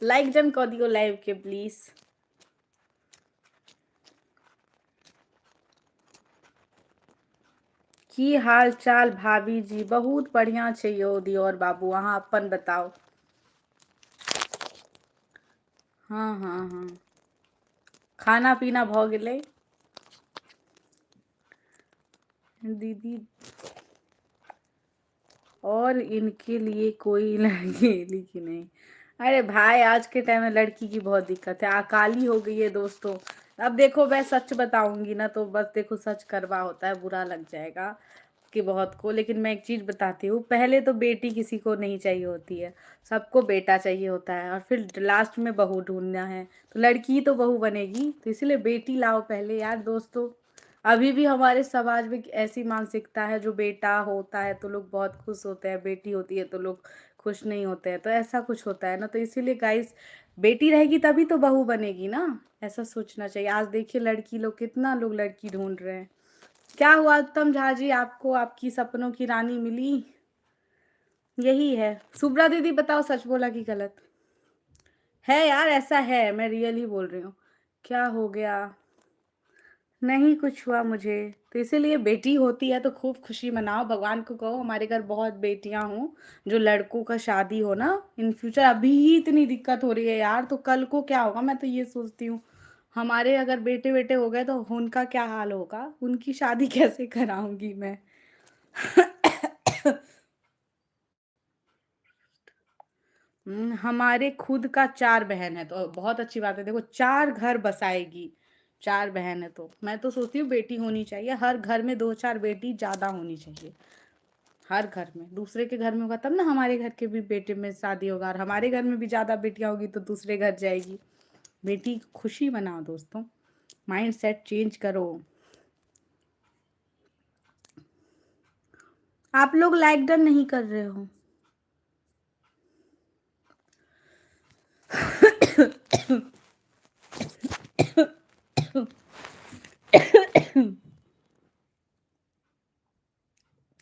लाइक जन कऽ दियो लाइव के प्लीज। की हाल चाल भाभी जी? बहुत बढ़िया छै यौ दियोर बाबू, अहाँ अपन बताओ। हाँ हाँ हाँ, खाना पीना भऽ गेलै दीदी? और इनके लिए कोई लड़की मिली कि नहीं? अरे भाई, आज के टाइम में लड़की की बहुत दिक्कत है, अकाली हो गई है दोस्तों। अब देखो, मैं सच बताऊंगी ना तो बस देखो, सच करवा होता है, बुरा लग जाएगा कि बहुत को। लेकिन मैं एक चीज बताती हूँ, पहले तो बेटी किसी को नहीं चाहिए होती है, सबको बेटा चाहिए होता है। और फिर लास्ट में बहू ढूंढना है, तो लड़की तो बहू बनेगी, तो इसलिए बेटी लाओ पहले यार दोस्तों। अभी भी हमारे समाज में ऐसी मानसिकता है, जो बेटा होता है तो लोग बहुत खुश होते हैं, बेटी होती है तो लोग खुश नहीं होते हैं। तो ऐसा कुछ होता है ना, तो इसीलिए गाइस, बेटी रहेगी तभी तो बहू बनेगी ना, ऐसा सोचना चाहिए। आज देखिए लड़की लोग, कितना लोग लड़की ढूंढ रहे हैं। क्या हुआ उत्तम झा जी, आपको आपकी सपनों की रानी मिली? यही है। सुब्रा दीदी बताओ, सच बोला कि गलत? है यार, ऐसा है, मैं रियल ही बोल रही हूँ। क्या हो गया? नहीं कुछ हुआ मुझे। तो इसीलिए बेटी होती है तो खूब खुशी मनाओ, भगवान को कहो हमारे घर बहुत बेटियां हों, जो लड़कों का शादी हो ना इन फ्यूचर। अभी ही इतनी दिक्कत हो रही है यार, तो कल को क्या होगा? मैं तो ये सोचती हूँ, हमारे अगर बेटे बेटे हो गए तो उनका क्या हाल होगा, उनकी शादी कैसे कराऊंगी मैं। हमारे खुद का 4 बहन है, तो बहुत अच्छी बात है। देखो 4 घर बसाएगी, 4 बहन है, तो मैं तो सोचती हूँ बेटी होनी चाहिए, हर घर में 2 4 बेटी ज्यादा होनी चाहिए। हर घर में, दूसरे के घर में होगा तब ना हमारे घर के भी बेटे में शादी होगा, और हमारे घर में भी ज्यादा बेटियां होगी तो दूसरे घर जाएगी। बेटी खुशी मनाओ दोस्तों, माइंड सेट चेंज करो। आप लोग लाइक डन नहीं कर रहे हो।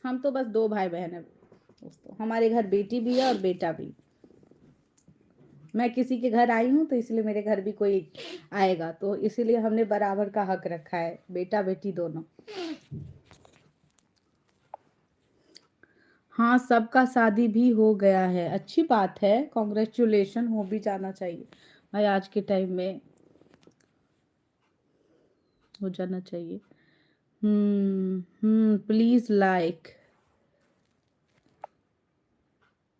हम तो बस 2 भाई बहन है दोस्तों, हमारे घर बेटी भी है और बेटा भी। मैं किसी के घर आई हूँ तो इसलिए मेरे घर भी कोई आएगा, तो इसीलिए हमने बराबर का हक रखा है, बेटा बेटी दोनों। हाँ, सबका शादी भी हो गया है, अच्छी बात है, कॉन्ग्रेचुलेशन, हो भी जाना चाहिए भाई, आज के टाइम में हो जाना चाहिए। Please like.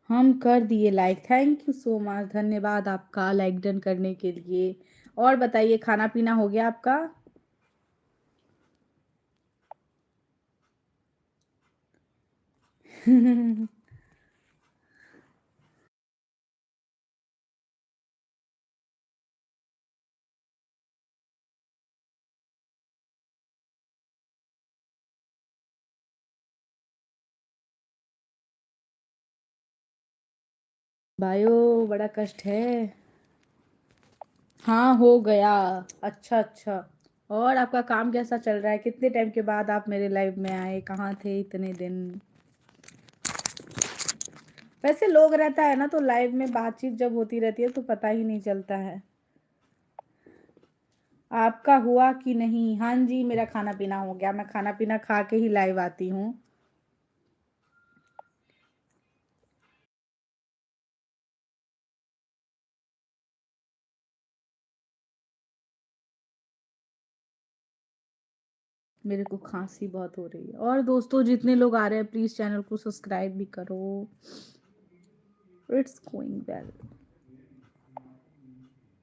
हम कर दिए like, thank you so much, धन्यवाद आपका लाइक डन करने के लिए। और बताइए, खाना पीना हो गया आपका? भाइयों बड़ा कष्ट है। हाँ हो गया। अच्छा अच्छा। और आपका काम कैसा चल रहा है? कितने टाइम के बाद आप मेरे लाइव में आए? कहाँ थे इतने दिन? वैसे लोग रहता है ना तो लाइव में बातचीत जब होती रहती है तो पता ही नहीं चलता है। आपका हुआ कि नहीं? हाँ जी, मेरा खाना पीना हो गया। मैं खाना पीना खा के ही लाइव आती हूँ। मेरे को खांसी बहुत हो रही है। और दोस्तों जितने लोग आ रहे हैं प्लीज चैनल को सब्सक्राइब भी करो। It's going well.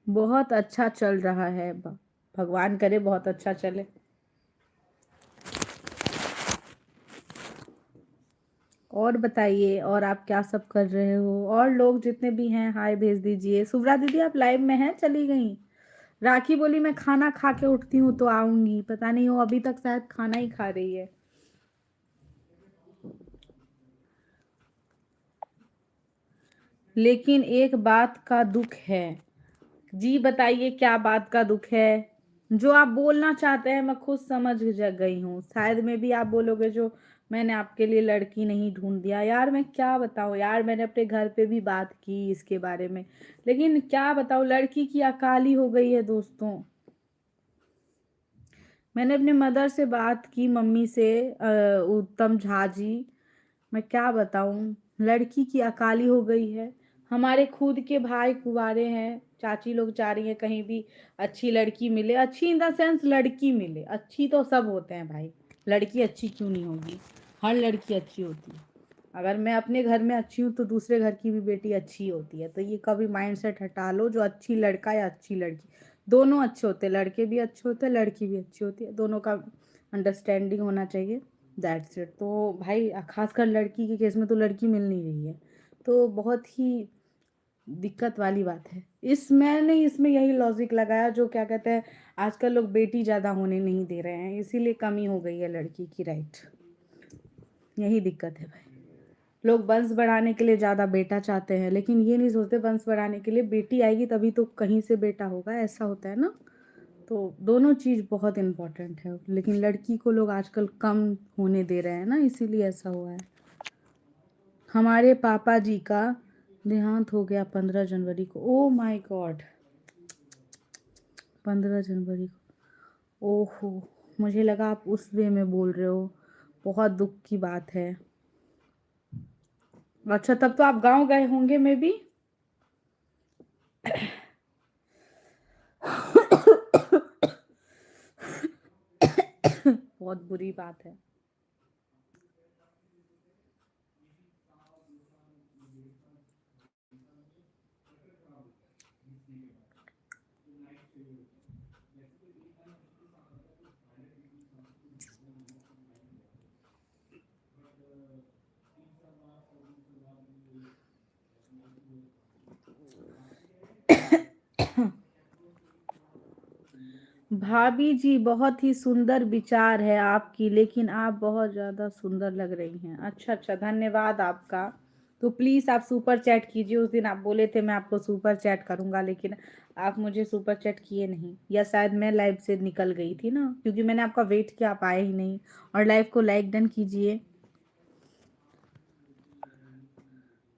बहुत अच्छा चल रहा है। भगवान करे बहुत अच्छा चले। और बताइए, और आप क्या सब कर रहे हो? और लोग जितने भी हैं हाय भेज दीजिए। सुब्रा दीदी आप लाइव में हैं? चली गई? राखी बोली मैं खाना खा के उठती हूँ तो आऊंगी। पता नहीं वो अभी तक शायद खाना ही खा रही है। लेकिन एक बात का दुख है। जी बताइए क्या बात का दुख है? जो आप बोलना चाहते हैं मैं खुद समझ गई हूँ। शायद में भी आप बोलोगे जो मैंने आपके लिए लड़की नहीं ढूंढ दिया। यार मैं क्या बताऊँ यार, मैंने अपने घर पे भी बात की इसके बारे में। लेकिन क्या बताऊँ, लड़की की अकाली हो गई है दोस्तों। मैंने अपने मदर से बात की, मम्मी से, उत्तम झा जी। मैं क्या बताऊं, लड़की की अकाली हो गई है। हमारे खुद के भाई कुंवारे हैं। चाची लोग चाह रही है कहीं भी अच्छी लड़की मिले। अच्छी इन द सेंस लड़की मिले। अच्छी तो सब होते हैं भाई, लड़की अच्छी क्यों नहीं होगी? हर लड़की अच्छी होती है। अगर मैं अपने घर में अच्छी हूँ तो दूसरे घर की भी बेटी अच्छी होती है। तो ये कभी माइंड सेट हटा लो जो अच्छी लड़का या अच्छी लड़की, दोनों अच्छे होते हैं। लड़के भी अच्छे होते हैं, लड़की भी अच्छी होती है। दोनों का अंडरस्टैंडिंग होना चाहिए। That's it. तो भाई खासकर लड़की के केस में तो लड़की मिल नहीं रही है, तो बहुत ही दिक्कत वाली बात है। मैंने इसमें यही लॉजिक लगाया जो क्या कहते हैं, आजकल लोग बेटी ज़्यादा होने नहीं दे रहे हैं, इसीलिए कमी हो गई है लड़की की। राइट, यही दिक्कत है भाई। लोग वंश बढ़ाने के लिए ज़्यादा बेटा चाहते हैं, लेकिन ये नहीं सोचते वंश बढ़ाने के लिए बेटी आएगी तभी तो कहीं से बेटा होगा। ऐसा होता है ना। तो दोनों चीज़ बहुत इम्पोर्टेंट है, लेकिन लड़की को लोग आजकल कम होने दे रहे हैं ना, इसीलिए ऐसा हुआ है। हमारे पापा जी का देहांत हो गया 15 जनवरी को। ओ माय गॉड, 15 जनवरी को। ओहो, मुझे लगा आप उस वे में बोल रहे हो। बहुत दुख की बात है। अच्छा, तब तो आप गांव गए होंगे मे भी। बहुत बुरी बात है। भाभी जी बहुत ही सुंदर विचार है आपकी, लेकिन आप बहुत ज़्यादा सुंदर लग रही हैं। अच्छा अच्छा, धन्यवाद आपका। तो प्लीज़ आप सुपर चैट कीजिए। उस दिन आप बोले थे मैं आपको सुपर चैट करूंगा, लेकिन आप मुझे सुपर चैट किए नहीं, या शायद मैं लाइव से निकल गई थी ना, क्योंकि मैंने आपका वेट किया, आप आए ही नहीं। और लाइव को लाइक डन कीजिए।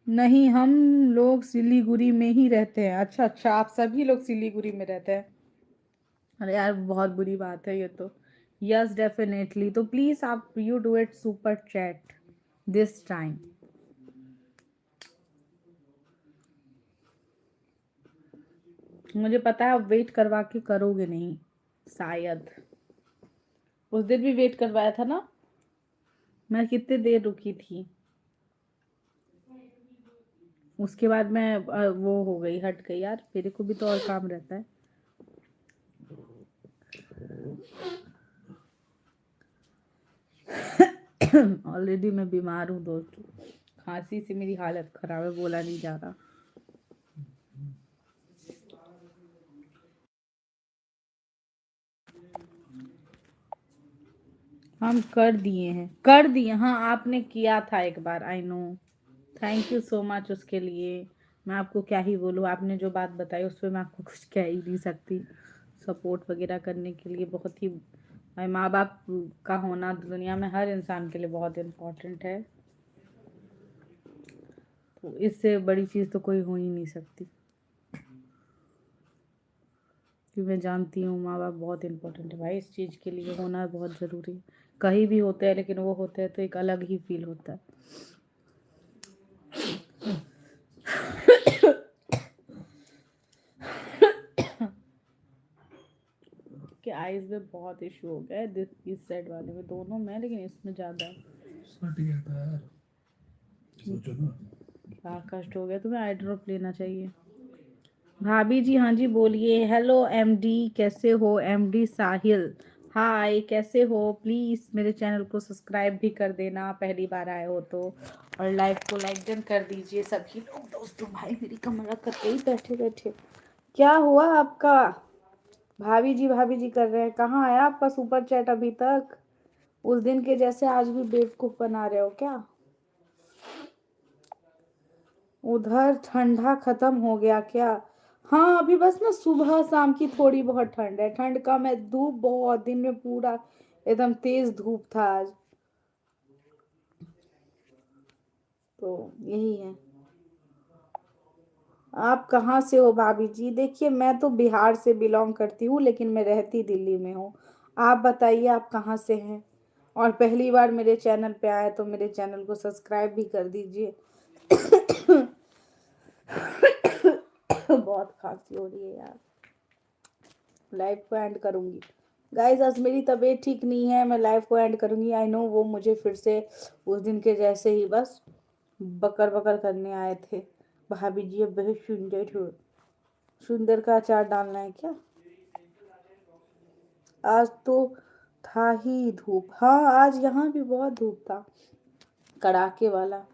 नहीं, हम लोग सिलीगुड़ी में ही रहते हैं। अच्छा अच्छा, आप सभी लोग सिलीगुड़ी में रहते हैं। अरे यार बहुत बुरी बात है ये तो। Yes definitely. तो प्लीज आप you do it super chat this time. मुझे पता है आप वेट करवा के करोगे नहीं शायद। उस दिन भी वेट करवाया था ना। मैं कितने देर रुकी थी। उसके बाद मैं वो हो गई, हट गई। यार मेरे को भी तो और काम रहता है। ऑलरेडी मैं बीमार हूँ दोस्तों, खांसी से मेरी हालत खराब है, बोला नहीं जा रहा। हम कर दिए हाँ, आपने किया था एक बार, I know. Thank you so much उसके लिए। मैं आपको क्या ही बोलूँ, आपने जो बात बताई उस पर मैं आपको कुछ कह ही नहीं सकती। सपोर्ट वगैरह करने के लिए बहुत ही, भाई माँ बाप का होना दुनिया में हर इंसान के लिए बहुत इम्पोर्टेंट है, तो इससे बड़ी चीज़ तो कोई हो ही नहीं सकती। क्योंकि मैं जानती हूँ माँ बाप बहुत इम्पोर्टेंट है भाई, इस चीज़ के लिए होना बहुत ज़रूरी है। कहीं भी होते हैं लेकिन वो होते हैं तो एक अलग ही फील होता है। कि आईज में बहुत इशू हो गया है, इस साइड वाले में, दोनों में, लेकिन इसमें ज़्यादा है।
सट गया था यार, सोचो ना।
क्या कष्ट हो गया, तुम्हें आई ड्रॉप लेना चाहिए। भाभी जी हाँ जी बोलिए। हेलो एमडी, कैसे हो एमडी साहिल? हाय, कैसे हो? प्लीज़ मेरे चैनल को सब्सक्राइब भी कर देना, पहली बार आए हो तो, और लाइव को लाइक डन कर दीजिए सभी लोग। दोस्तों भाई मेरी कमरा कर गई बैठे बैठे। क्या हुआ आपका? भाभी जी कर रहे हैं। कहाँ आया आपका सुपर चैट अभी तक? उस दिन के जैसे आज भी बेवकूफ़ बना रहे हो क्या? उधर ठंडा खत्म हो गया क्या? हाँ अभी बस ना सुबह शाम की थोड़ी बहुत ठंड है, ठंड कम है। धूप बहुत, दिन में पूरा एकदम तेज धूप था आज, तो यही है। आप कहाँ से हो भाभी जी? देखिए मैं तो बिहार से बिलोंग करती हूँ, लेकिन मैं रहती दिल्ली में हूँ। आप बताइए आप कहाँ से हैं? और पहली बार मेरे चैनल पे आए तो मेरे चैनल को सब्सक्राइब भी कर दीजिए। बहुत खांसी हो रही है यार, लाइव को एंड करूंगी। गाइज आज मेरी तबीयत ठीक नहीं है, मैं लाइव को एंड करूंगी। आई नो वो मुझे फिर से उस दिन के जैसे ही बस बकर बकर करने आए थे। भाभी जी अब बहुत सुंदर हो। सुंदर का अचार डालना है क्या? आज तो था ही धूप। हाँ आज यहाँ भी बहुत धूप था, कड़ाके वाला।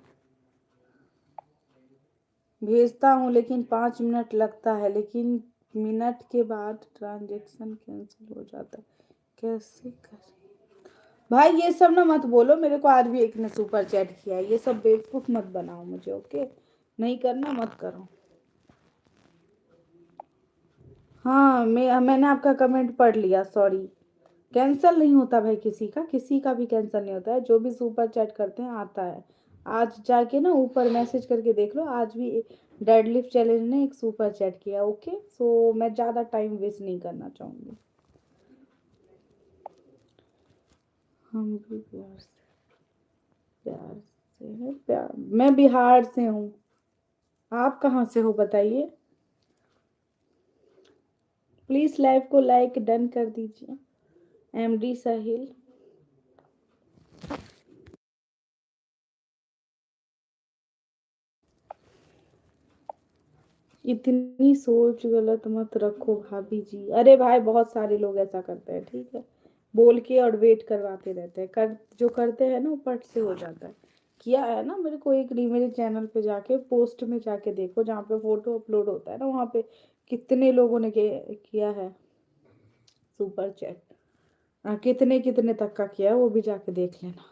भेजता हूँ लेकिन 5 मिनट लगता है, लेकिन मिनट के बाद ट्रांजेक्शन कैंसिल हो जाता है, कैसे कर? भाई ये सब ना मत बोलो, मेरे को आज भी एक ने सुपर चैट किया है, ये सब बेवकूफ मत बनाओ मुझे, ओके? नहीं करना मत करो। हाँ मैंने आपका कमेंट पढ़ लिया, सॉरी। कैंसिल नहीं होता भाई, किसी का भी कैंसिल नहीं होता है, जो भी सुपर चैट करते हैं आता है। आज जाके ना ऊपर मैसेज करके देख लो, आज भी डेडलिफ्ट चैलेंज ने एक सुपर चैट किया, ओके? सो मैं ज़्यादा टाइम वेस्ट नहीं करना चाहूँगी। हम भी प्यार, मैं बिहार से हूँ। आप कहाँ से हो बताइए? प्लीज़ लाइव को लाइक डन कर दीजिए। एमडी साहिल। इतनी सोच गलत मत रखो भाभी जी। अरे भाई बहुत सारे लोग ऐसा करते हैं, ठीक है? बोल के और वेट करवाते रहते हैं, जो करते हैं ना वो पट से हो जाता है। किया है ना मेरे को एक नहीं, मेरे चैनल पे जाके पोस्ट में जाके देखो, जहाँ पे फोटो अपलोड होता है ना वहाँ पे कितने लोगों ने किया है सुपर चैट। कितने कितने तक का किया है वो भी जाके देख लेना।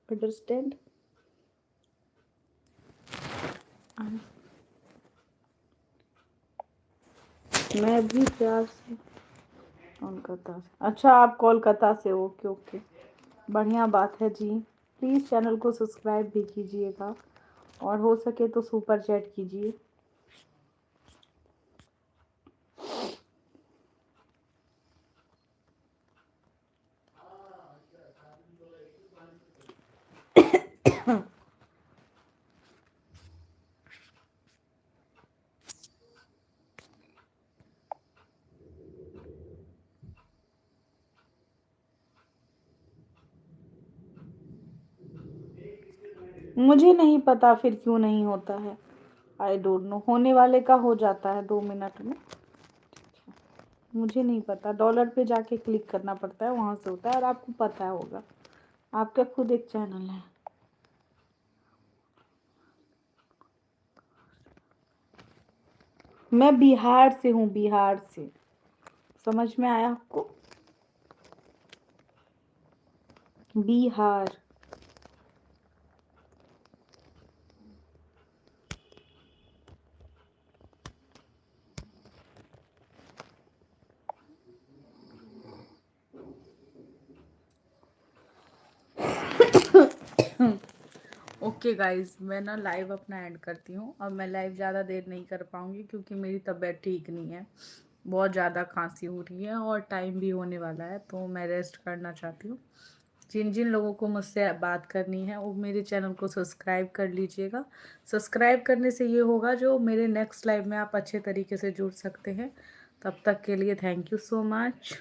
अंडरस्टैंड? मैं भी प्यार से कोलकाता से। अच्छा आप कोलकाता से हो, ओके ओके, बढ़िया बात है जी। प्लीज़ चैनल को सब्सक्राइब भी कीजिएगा, और हो सके तो सुपर चैट कीजिए। मुझे नहीं पता फिर क्यों नहीं होता है, आई डोंट नो। होने वाले का हो जाता है 2 मिनट में। मुझे नहीं पता, डॉलर पे जाके क्लिक करना पड़ता है, वहां से होता है, और आपको पता होगा, आपका खुद एक चैनल है। मैं बिहार से हूँ, बिहार से, समझ में आया आपको? बिहार। ओके गाइस, मैं ना लाइव अपना एंड करती हूँ। अब मैं लाइव ज़्यादा देर नहीं कर पाऊँगी क्योंकि मेरी तबीयत ठीक नहीं है, बहुत ज़्यादा खांसी हो रही है और टाइम भी होने वाला है, तो मैं रेस्ट करना चाहती हूँ। जिन जिन लोगों को मुझसे बात करनी है वो मेरे चैनल को सब्सक्राइब कर लीजिएगा। सब्सक्राइब करने से ये होगा जो मेरे नेक्स्ट लाइव में आप अच्छे तरीके से जुड़ सकते हैं। तब तक के लिए थैंक यू सो मच।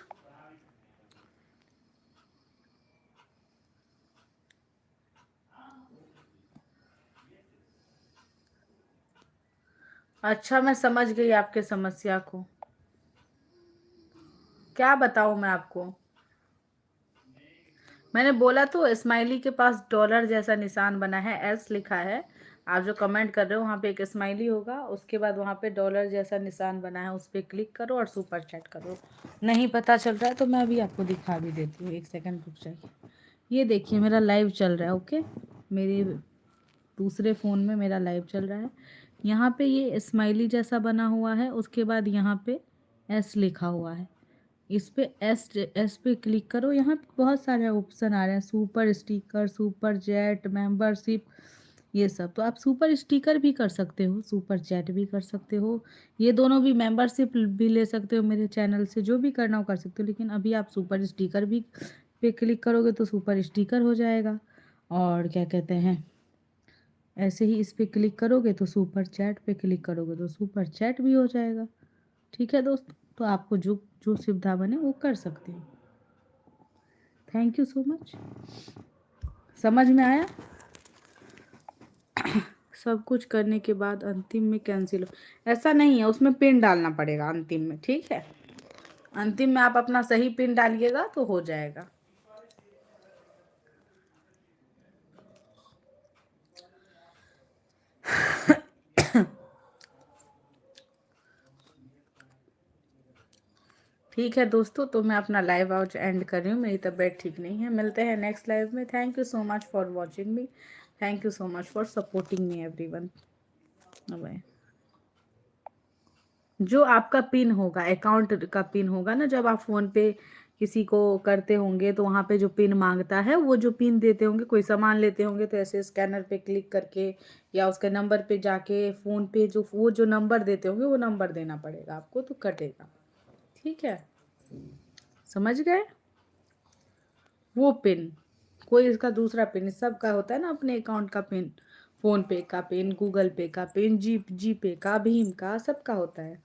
अच्छा, मैं समझ गई आपके समस्या को। क्या बताऊँ मैं आपको? मैंने बोला तो, स्माइली के पास डॉलर जैसा निशान बना है, एस लिखा है। आप जो कमेंट कर रहे हो वहाँ पे एक स्माइली होगा, उसके बाद वहाँ पे डॉलर जैसा निशान बना है, उस पर क्लिक करो और सुपर चैट करो। नहीं पता चल रहा है तो मैं अभी आपको दिखा भी देती हूँ, एक सेकंड रुक जाइए। ये देखिए मेरा लाइव चल रहा है, ओके, मेरे दूसरे फ़ोन में मेरा लाइव चल रहा है। यहाँ पे ये स्माइली जैसा बना हुआ है, उसके बाद यहाँ पे एस लिखा हुआ है, इस पे एस पे क्लिक करो। यहाँ पे बहुत सारे ऑप्शन आ रहे हैं, super sticker, super chat, membership, ये सब। तो आप सुपर स्टिकर भी कर सकते हो, सुपर चैट भी कर सकते हो, ये दोनों भी, मेंबरशिप भी ले सकते हो मेरे चैनल से, जो भी करना हो कर सकते हो। लेकिन अभी आप सुपर स्टिकर भी पे क्लिक करोगे तो सुपर स्टिकर हो जाएगा, और क्या कहते हैं, ऐसे ही इस पे क्लिक करोगे तो सुपर चैट पे क्लिक करोगे तो सुपर चैट भी हो जाएगा। ठीक है दोस्त, तो आपको जो जो सुविधा बने वो कर सकते हो। Thank you so much. समझ में आया? सब कुछ करने के बाद अंतिम में कैंसिल हो, ऐसा नहीं है, उसमें पिन डालना पड़ेगा अंतिम में, ठीक है? अंतिम में आप अपना सही पिन डालिएगा तो हो जाएगा। ठीक है दोस्तों, तो मैं अपना लाइव आउट एंड कर रही हूँ, मेरी तबीयत ठीक नहीं है। मिलते हैं नेक्स्ट लाइव में। Thank you so much for watching me, thank you so much for supporting me everyone. Bye. जो आपका पिन होगा, अकाउंट का पिन होगा ना, जब आप फ़ोन पे किसी को करते होंगे तो वहाँ पे जो पिन मांगता है, वो जो पिन देते होंगे, कोई सामान लेते होंगे तो ऐसे स्कैनर पे क्लिक करके या उसके नंबर पे जाके फ़ोन पे जो वो जो नंबर देते होंगे वो नंबर देना पड़ेगा आपको, तो कटेगा। ठीक है, समझ गए? वो पिन, कोई इसका दूसरा पिन, सबका होता है ना अपने अकाउंट का पिन, फ़ोन पे का पिन, गूगल पे का पिन, जी पे का, भीम का, सबका होता है।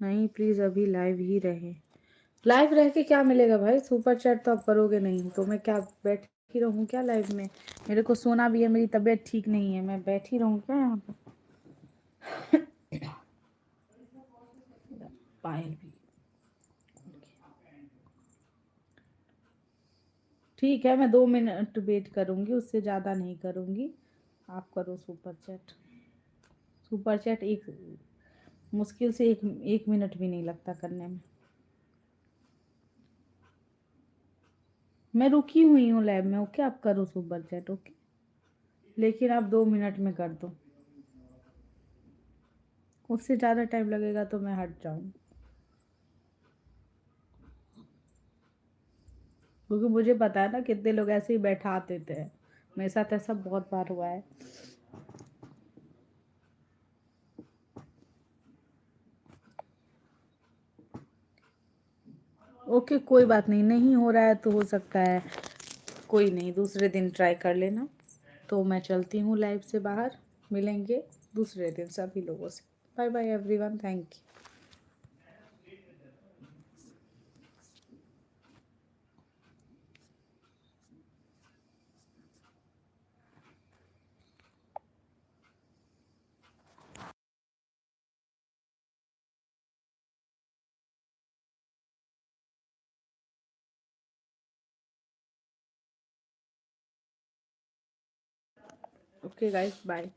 नहीं प्लीज़, अभी लाइव ही रहे। लाइव रह के क्या मिलेगा भाई? सुपर चैट तो आप करोगे नहीं, तो मैं क्या बैठी रहूँ क्या लाइव में? मेरे को सोना भी है, मेरी तबीयत ठीक नहीं है, मैं बैठी रहूँ क्या यहाँ पे? पायल भी, ठीक है, मैं 2 मिनट वेट करूँगी, उससे ज़्यादा नहीं करूँगी। आप करो सुपर चैट। सुपर चैट एक मुश्किल से एक मिनट भी नहीं लगता करने में। मैं रुकी हुई हूँ लैब में, ओके? आप करो सुपर चैट, ओके? लेकिन आप 2 मिनट में कर दो, उससे ज़्यादा टाइम लगेगा तो मैं हट जाऊँ, क्योंकि मुझे पता है ना कितने लोग ऐसे ही बैठा देते हैं। मेरे साथ ऐसा बहुत बार हुआ है। ओके, कोई बात नहीं, नहीं हो रहा है तो हो सकता है कोई नहीं, दूसरे दिन ट्राई कर लेना। तो मैं चलती हूँ लाइव से बाहर, मिलेंगे दूसरे दिन सभी लोगों से। Bye bye everyone, thank you. Okay guys, bye.